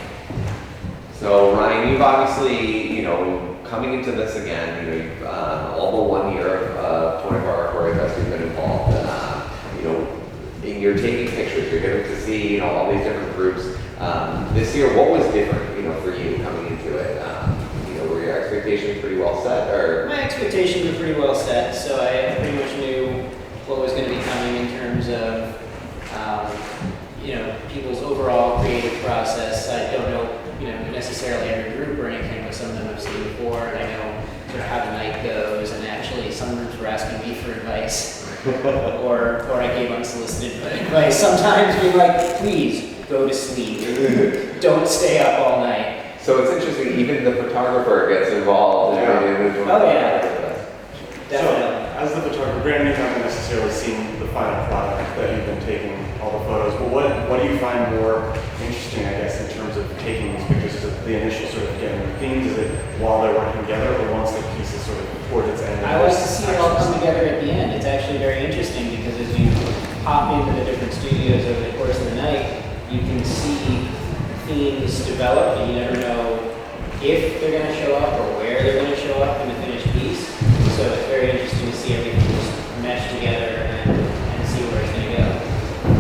A: So Ryan, you've obviously, you know, coming into this again, you know, you've all but 1 year of 24-hour ChoreoFest you've been involved. You know, and you're taking pictures, you're getting to see, you know, all these different groups. This year, what was different, you know, for you coming into it? You know, were your expectations pretty well set, or?
L: My expectations were pretty well set, so I pretty much knew what was going to be coming in terms of, you know, people's overall creative process. I don't know, you know, necessarily every group or anything, but some of them I've seen before, and I know sort of how the night goes, and actually some groups were asking me for advice, or I gave unsolicited advice. Sometimes being like, please, go to sleep. Don't stay up all night.
A: So it's interesting, even the photographer gets involved.
L: Yeah. Oh yeah.
C: So, as the photographer, Brandon, you haven't necessarily seen the final product that you've been taking all the photos, but what do you find more interesting, I guess, in terms of taking these pictures? Is it the initial sort of getting the themes? Is it while they're working together, or once the piece is sort of towards its end?
L: I like to see it all come together at the end. It's actually very interesting because as you hop into the different studios over the course of the night, you can see themes develop, and you never know if they're going to show up or where they're going to show up in the finished piece. So it's very interesting to see everything just mesh together and see where it's going to go.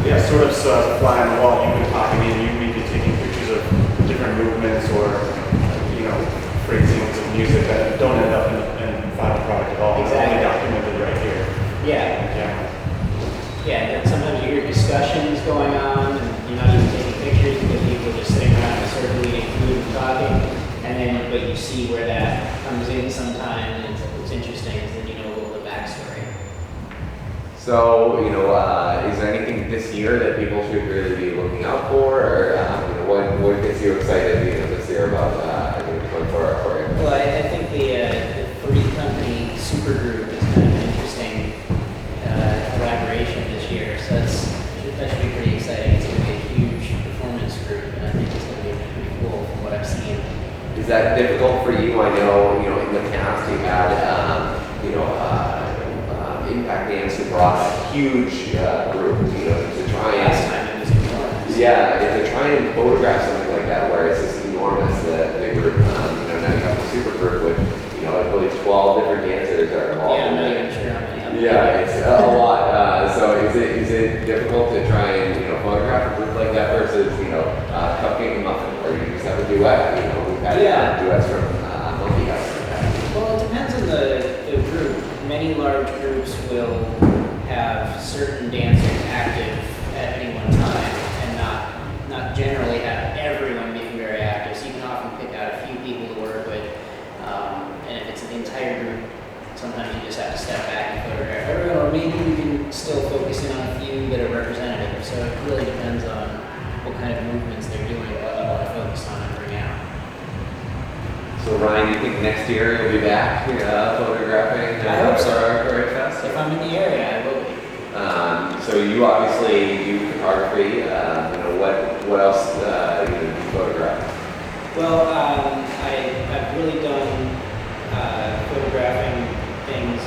C: Yeah, sort of fly on the wall. You've been popping in, you may be taking pictures of different movements or, you know, phrasings of music that don't end up in the final product at all.
L: Exactly.
C: It's only documented right here.
L: Yeah.
C: Yeah.
L: Yeah, and then sometimes you hear discussions going on, and you're not even taking pictures because people are just sitting around in a circle eating food and talking, and then, but you see where that comes in sometimes, and it's interesting, because then you know a little bit of backstory.
A: So, you know, is there anything this year that people should really be looking out for, or you know, what gets you excited, you know, this year about 24-hour ChoreoFest?
L: Well, I think the 3-company supergroup is kind of an interesting collaboration this year, so that should be pretty exciting. It's going to be a huge performance group, and I think it's going to be pretty cool from what I've seen.
A: Is that difficult for you? I know, you know, in the past you had, you know, Impact Dance who brought a huge group, you know, to try and.
L: Last time it was enormous.
A: Yeah, to try and photograph something like that, where it's just enormous, the group. You know, now you have the super group with, you know, I believe 12 different dancers that are involved.
L: Yeah, I'm
A: in
L: not
A: it.
L: even sure how many.
A: Yeah, it's a lot. So is it difficult to try and, you know, photograph a group like that versus, you know, Cupcake and Muffin, or you just have a duet? You know, we've had duets from Monkeyhouse.
L: Well, it depends on the group. Many large groups will have certain dancers active at any one time, and not generally have everyone being very active. So you can often pick out a few people to work with, and if it's an entire group, sometimes you just have to step back and photograph everyone, or maybe you can still focus in on a few that are representative. So it really depends on what kind of movements they're doing, what you want to focus on and bring out.
A: So Ryan, you think next year you'll be back photographing
L: I hope so.
A: our ChoreoFest?
L: If I'm in the area, I will be.
A: So you obviously do photography. You know, what else you photograph?
L: Well, I've really done photographing things,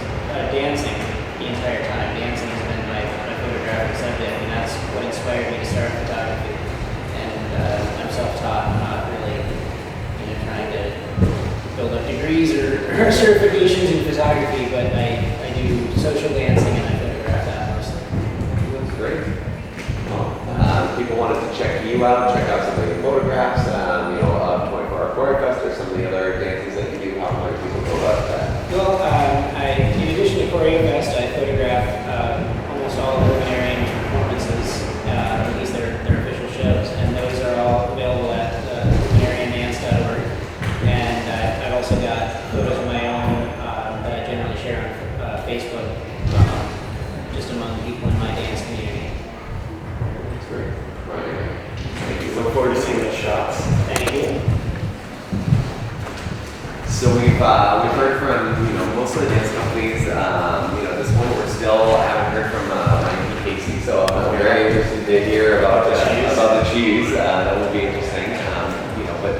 L: dancing the entire time. Dancing has been my photographic subject, and that's what inspired me to start photography. And I'm self-taught. I'm not really, you know, trying to build up degrees or certifications in photography, but I do social dancing and I photograph that mostly.
A: That's great. Well, people wanted to check you out, check out some of your photographs, you know, of 24-hour ChoreoFest or some of the other dances that you do, how might people go about that?
L: Well, in addition to ChoreoFest, I photograph almost all of Luminarium performances, at least their official shows, and those are all available at luminariumdance.org. And I've also got photos of my own that I generally share on Facebook, just among people in my dance community.
A: That's great. Right.
C: Thank you. Look forward to seeing those shots.
L: Thank you.
A: So we've heard from, you know, most of the dance companies. You know, at this point we're still haven't heard from Ryan Casey, so I'm very interested to hear about the cheese. That would be interesting. You know, but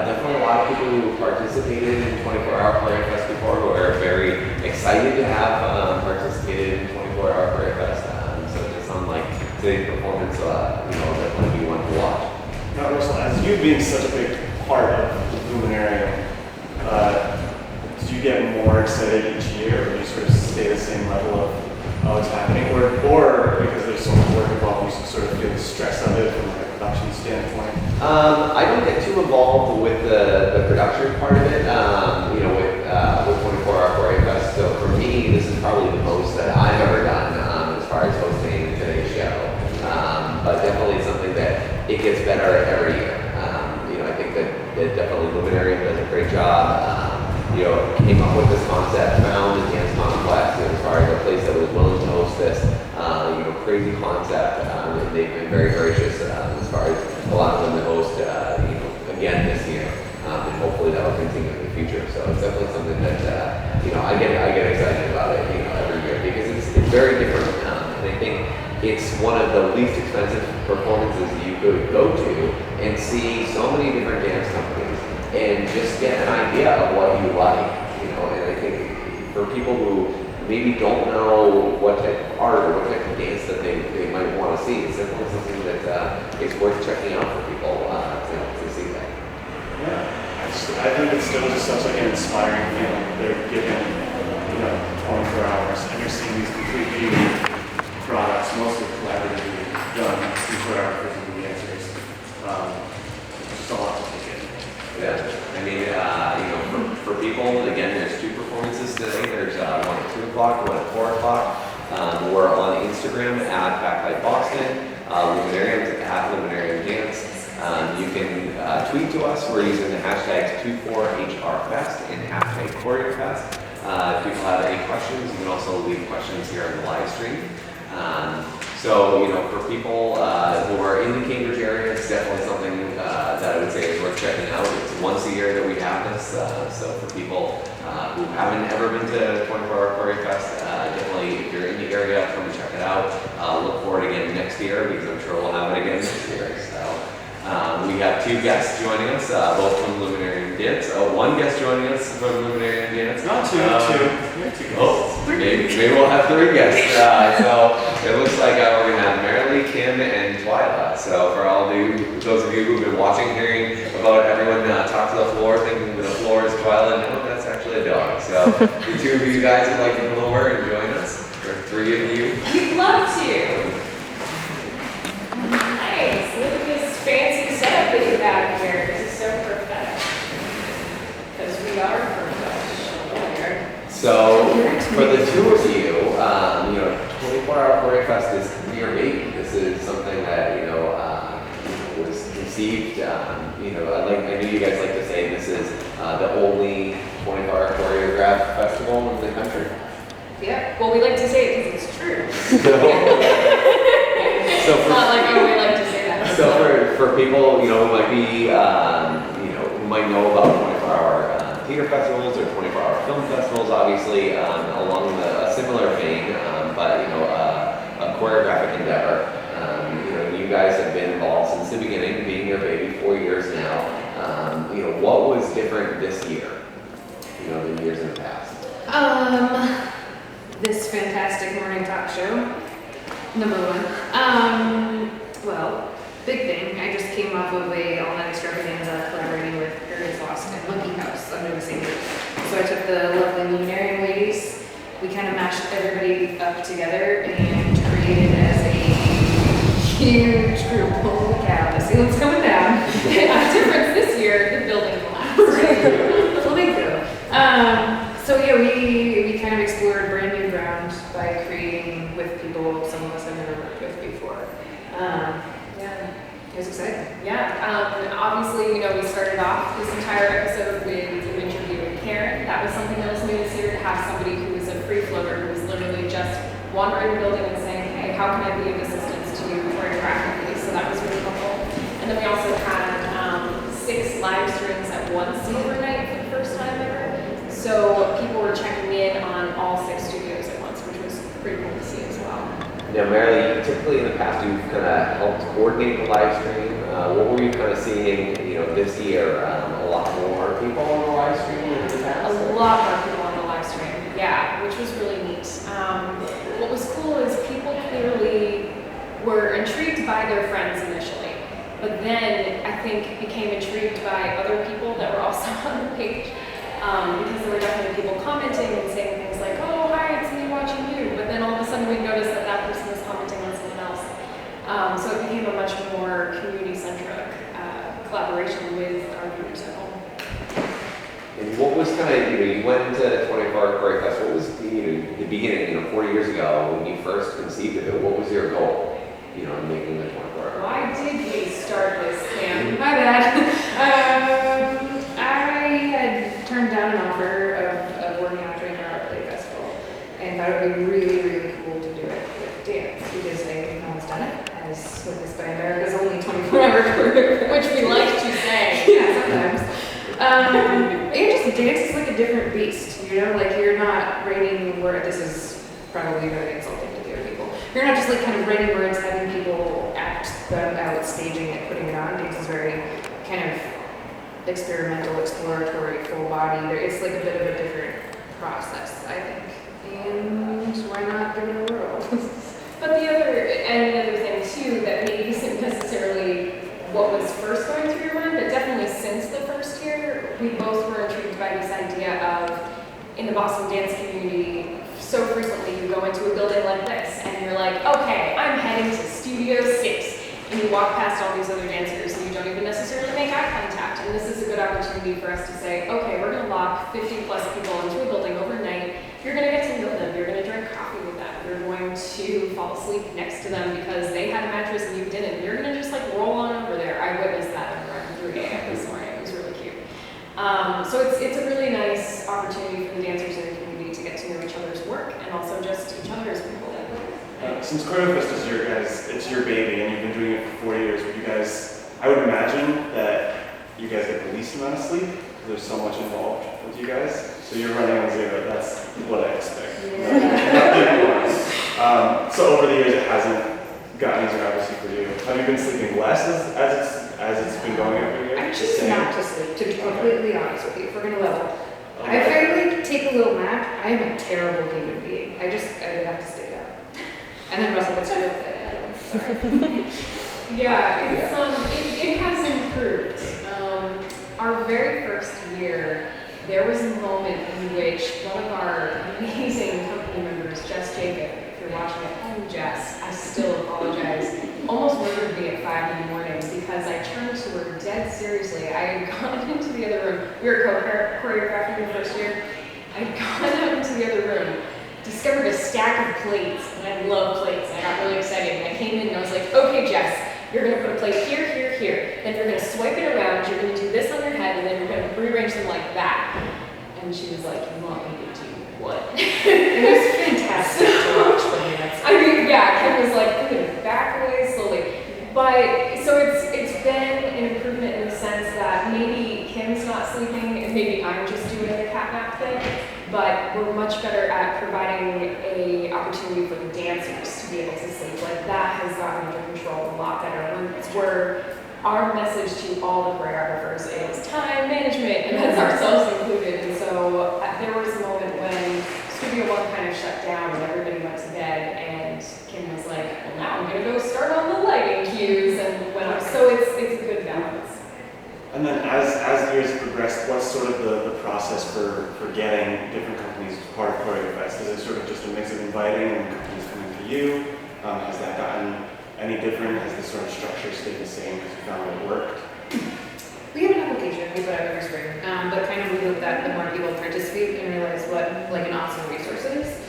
A: definitely a lot of people who participated in 24-hour ChoreoFest before who are very excited to have participated in 24-hour ChoreoFest. So it just sounds like today's performance, you know, definitely be one to watch.
C: Now, Russell, as you being such a big part of Luminarium, do you get more excited each year, or do you sort of stay the same level of what's happening, or because there's so much work involved, you sort of feel the stress of it from like a production standpoint?
A: I don't get too involved with the production part of it. You know, with 24-hour ChoreoFest. So for me, this is probably the most that I've ever done as far as hosting today's show. But definitely something that it gets better every year. You know, I think that definitely Luminarium does a great job. You know, came up with this concept, found the dance complex, you know, as far as a place that was willing to host this, you know, crazy concept. And they've been very gracious as far as allowing them to host, you know, again this year. And hopefully that will continue in the future. So it's definitely something that, you know, I get excited about it, you know, every year because it's very different. And I think it's one of the least expensive performances you could go to and see so many different dance companies and just get an idea of what you like, you know. And I think for people who maybe don't know what type of art or what type of dance that they might want to see, it's definitely something that is worth checking out for people to see that.
C: Yeah, I think it's still just such like an inspiring feeling. They're given, you know, 24 hours, and you're seeing these completely products, mostly collaboratively done through choreographers and dancers. Just a lot to take in.
A: Yeah, I mean, you know, for people, again, there's two performances today. There's one at 2 o'clock, one at 4 o'clock. We're on Instagram at Backlight Boston, Luminarium at Luminarium Dance. You can tweet to us. We're using the hashtags 24HRFest and hashtag ChoreoFest. If people have any questions, you can also leave questions here on the live stream. So, you know, for people who are in the Cambridge area, it's definitely something that I would say is worth checking out. It's once a year that we have this. So for people who haven't ever been to 24-hour ChoreoFest, definitely if you're in the area, come and check it out. Look for it again next year because I'm sure we'll have it again next year. So we have 2 guests joining us, both from Luminarium Dance. One guest joining us from Luminarium Dance.
C: Not two, two. We have 2 guests.
A: Oh, maybe we'll have 3 guests. So it looks like we're going to have Merli, Kim, and Twyla. So for all those of you who've been watching, hearing about everyone talk to the floor, thinking the floor is Twyla, no, that's actually a dog. So the 2 of you guys would like to come over and join us, or 3 of you.
B: We'd love to. Nice, look at this fancy setup that you have here. This is so professional. Because we are professional here.
A: So for the 2 of you, you know, 24-hour ChoreoFest is near baby. This is something that, you know, was conceived. You know, I know you guys like to say this is the only 24-hour choreographed festival in the country.
B: Yeah, well, we like to say it because it's true.
A: It's
B: not like we like to say that.
A: So for people, you know, who might be, you know, who might know about 24-hour theater festivals or 24-hour film festivals, obviously along a similar vein, but you know, a choreographic endeavor. You know, you guys have been involved since the beginning, being your baby, 4 years now. You know, what was different this year, you know, than years in the past?
J: This fantastic morning talk show, number 1. Well, big thing, I just came off of a all-night extravaganza collaborating with Darius Eslami and Monkeyhouse under the same roof. So I took the lovely Luminarium ladies, we kind of mashed everybody up together and created as a huge group. Holy cow, the ceiling's coming down. Difference this year, the building collapsed. Well, thank you. So yeah, we kind of explored brand new ground by creating with people some of us have never worked with before. Yeah, it was exciting.
F: Yeah, obviously, we started off this entire episode with an interview with Karen. That was something that was new this year, to have somebody who was a free floater, who was literally just wandering the building and saying, hey, how can I be of assistance to you choreographically? So that was really helpful. And then we also had 6 live streams at once overnight for the first time ever. So people were checking in on all 6 studios at once, which was pretty cool to see as well.
A: Now, Merli, typically in the past you've kind of helped coordinate the live stream. What were you kind of seeing, this year? A lot more people on the live stream than in the past?
F: A lot more people on the live stream, yeah, which was really neat. What was cool is people clearly were intrigued by their friends initially, but then I think became intrigued by other people that were also on the page, because there were definitely people commenting and saying things like, oh, hi, it's me watching you, but then all of a sudden we noticed that that person was commenting on someone else. So it became a much more community-centric collaboration with our viewers at home.
A: And what was kind of, you went into 24-hour choreographers. What was the beginning, 4 years ago when you first conceived of it? What was your goal, in making the 24-hour?
F: Why did we start this, Cam? My bad.
J: I had turned down an offer of working on a 24-hour play festival, and thought it would be really, really cool to do it with dance, because no one's done it, as witnessed by America's only 24-hour career,
F: Which we like to say.
J: yeah, sometimes. Just dance is like a different beast, like you're not writing where this is probably very insulting to the other people. You're not just like kind of writing words, having people act them out, staging it, putting it on. Dance is very kind of experimental, exploratory, full body. It's like a bit of a different process, I think. And why not give it a whirl?
F: But the other thing too that maybe isn't necessarily what was first going through your mind, but definitely since the first year, we both were intrigued by this idea of, in the Boston dance community, so frequently you go into a building like this and you're like, okay, I'm heading to Studio 6. And you walk past all these other dancers and you don't even necessarily make eye contact. And this is a good opportunity for us to say, okay, we're gonna lock 50 plus people into a building overnight. You're gonna get to know them. You're gonna drink coffee with them. You're going to fall asleep next to them because they had a mattress and you didn't. You're gonna just like roll on over there. I witnessed that around 3 a.m. this morning. It was really cute. So it's a really nice opportunity for the dancers in the community to get to know each other's work and also just each other as people.
C: Since ChoreoFest is it's your baby, and you've been doing it for 4 years, I would imagine that you guys get the least amount of sleep, because there's so much involved with you guys. So you're running on zero, that's what I expect.
J: Yeah.
C: So over the years, it hasn't gotten easier, obviously, for you. Have you been sleeping less as it's been going every year?
J: I choose not to sleep, to be completely honest with you, if we're gonna level. If I take a little nap, I am a terrible human being. I have to stay up. And then Russell gets real fit.
F: Yeah, it has improved. Our very first year, there was a moment in which one of our amazing company members, Jess Jacob, if you're watching at home, Jess, I still apologize, almost murdered me at 5 in the morning because I turned to her dead seriously. I had gone into the other room. We were choreographing the first year. I had gone out into the other room, discovered a stack of plates, and I love plates, and I got really excited, and I came in and I was like, okay, Jess, you're gonna put a plate here, here, here, then you're gonna swipe it around, you're gonna do this on your head, and then you're gonna rearrange them like that. And she was like, you want me to do what?
J: It was fantastic to watch for minutes.
F: I mean, yeah, Kim was like, I'm gonna back away slowly. But, so it's been an improvement in the sense that maybe Kim's not sleeping, and maybe I'm just doing a cat nap thing, but we're much better at providing a opportunity for the dancers to be able to sleep. Like that has gotten under control a lot better. Where our message to all the choreographers is time management, and that's ourselves included. And so there was a moment when Studio One kind of shut down and everybody went to bed, and Kim was like, well, now I'm gonna go start on the lighting cues, and went up. So it's a good balance.
C: And then as the years have progressed, what's sort of the process for getting different companies part of ChoreoFest? Is it sort of just a mix of inviting and companies coming to you? Has that gotten any different? Has the sort of structure stayed the same because you found it worked?
J: We have an application, we put out every spring, but kind of we hope that the more people participate and realize what like an awesome resource it is,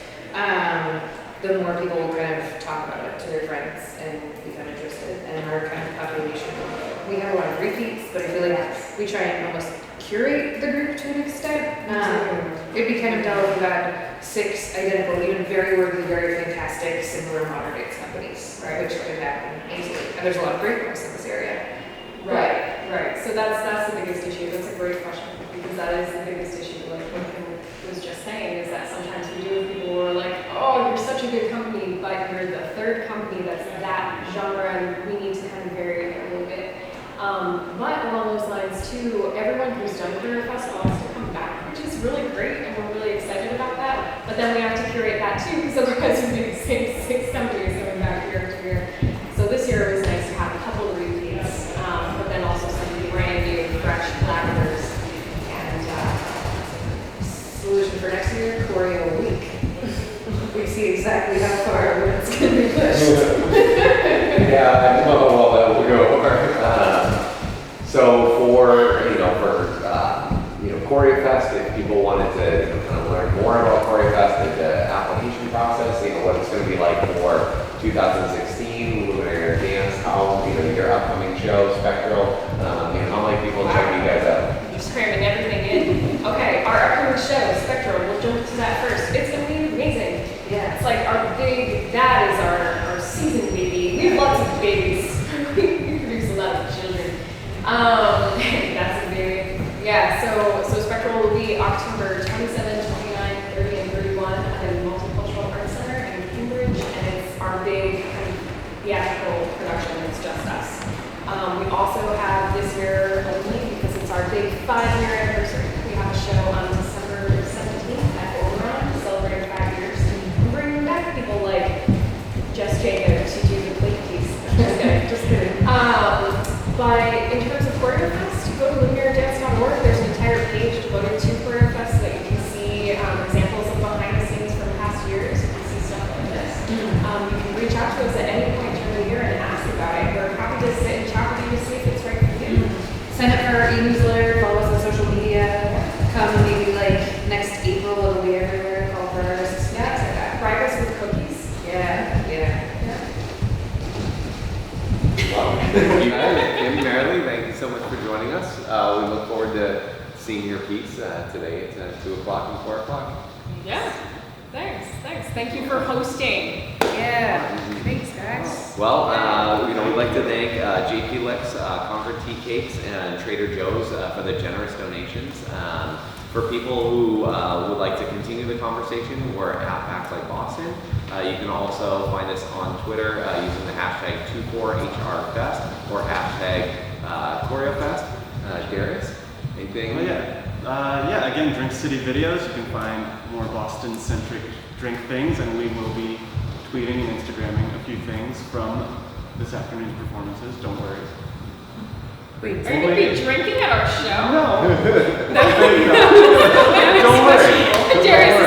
J: the more people will kind of talk about it to their friends and become interested. And our kind of population, we have a lot of repeats, but I feel like we try and almost curate the group to an extent. It'd be kind of dull if you had 6 identical, even very worthy, very fantastic, similar modern dance companies, right? Which could happen easily. And there's a lot of great ones in this area.
M: Right. So that's the biggest issue. That's a great question because that is the biggest issue. Like what Kim was just saying is that sometimes we do have people who are like, oh, you're such a good company, but you're the 3rd company that's that genre, and we need to kind of vary it a little bit. But along those lines too, everyone who's done ChoreoFest wants to come back, which is really great, and we're really excited about that. But then we have to curate that too, because otherwise we'd be the same 6 companies coming back year after year. So this year it was nice to have a couple of repeats, but then also some brand new, fresh collaborators. And solution for next year, Choreo Week. We see exactly how far it's going to be pushed.
A: Yeah, well, we'll go over. So for ChoreoFest, if people wanted to kind of learn more about ChoreoFest and the application process, what it's going to be like for 2016, Luminarium Dance, how your upcoming show, Spectral, how might people check you guys out?
M: Just cramming everything in. Okay, our upcoming show, Spectral, we'll jump to that first. It's going to be amazing.
J: Yeah.
M: It's like that is our season baby. We have lots of babies. We produce a lot of children. That's a baby. Yeah, so Spectral will be October 27, 29, 30, and 31 at the Multicultural Arts Center in Cambridge, and it's our big kind of theatrical production. It's just us. We also have this year, only because it's our big 5-year anniversary, we have a show on December 17th at Oberon, celebrating 5 years, and bringing back people like Jess Jacob to do the plate piece. Just kidding. But in terms of ChoreoFest, go to luminariumdance.org. There's an entire page devoted to ChoreoFest so that you can see examples of behind the scenes from past years. You can see stuff like this. You can reach out to us at any point during the year and ask about it. We're happy to sit and chat with you to see if it's right for you.
J: Sign up for our e-newsletter, follow us on social media. Come maybe like next April, it'll be everywhere. Call for artists.
M: Yeah, bribe us with cookies.
J: Yeah.
A: Well, Kim and Merli, thank you so much for joining us. We look forward to seeing your piece today at 2 o'clock and 4 o'clock.
M: Yeah, thanks. Thank you for hosting.
J: Yeah. Thanks, guys.
A: Well, we'd like to thank JP Licks, Concord Tea Cakes, and Trader Joe's for the generous donations. For people who would like to continue the conversation, we're at Backlight Boston. You can also find us on Twitter using the hashtag 24HRFest or hashtag ChoreoFest. Darius, anything?
C: Oh, yeah, again, Drink City videos. You can find more Boston-centric drink things, and we will be tweeting and Instagramming a few things from this afternoon's performances. Don't worry.
M: Wait, are you going to be drinking at our show?
C: No.
M: Don't worry. Darius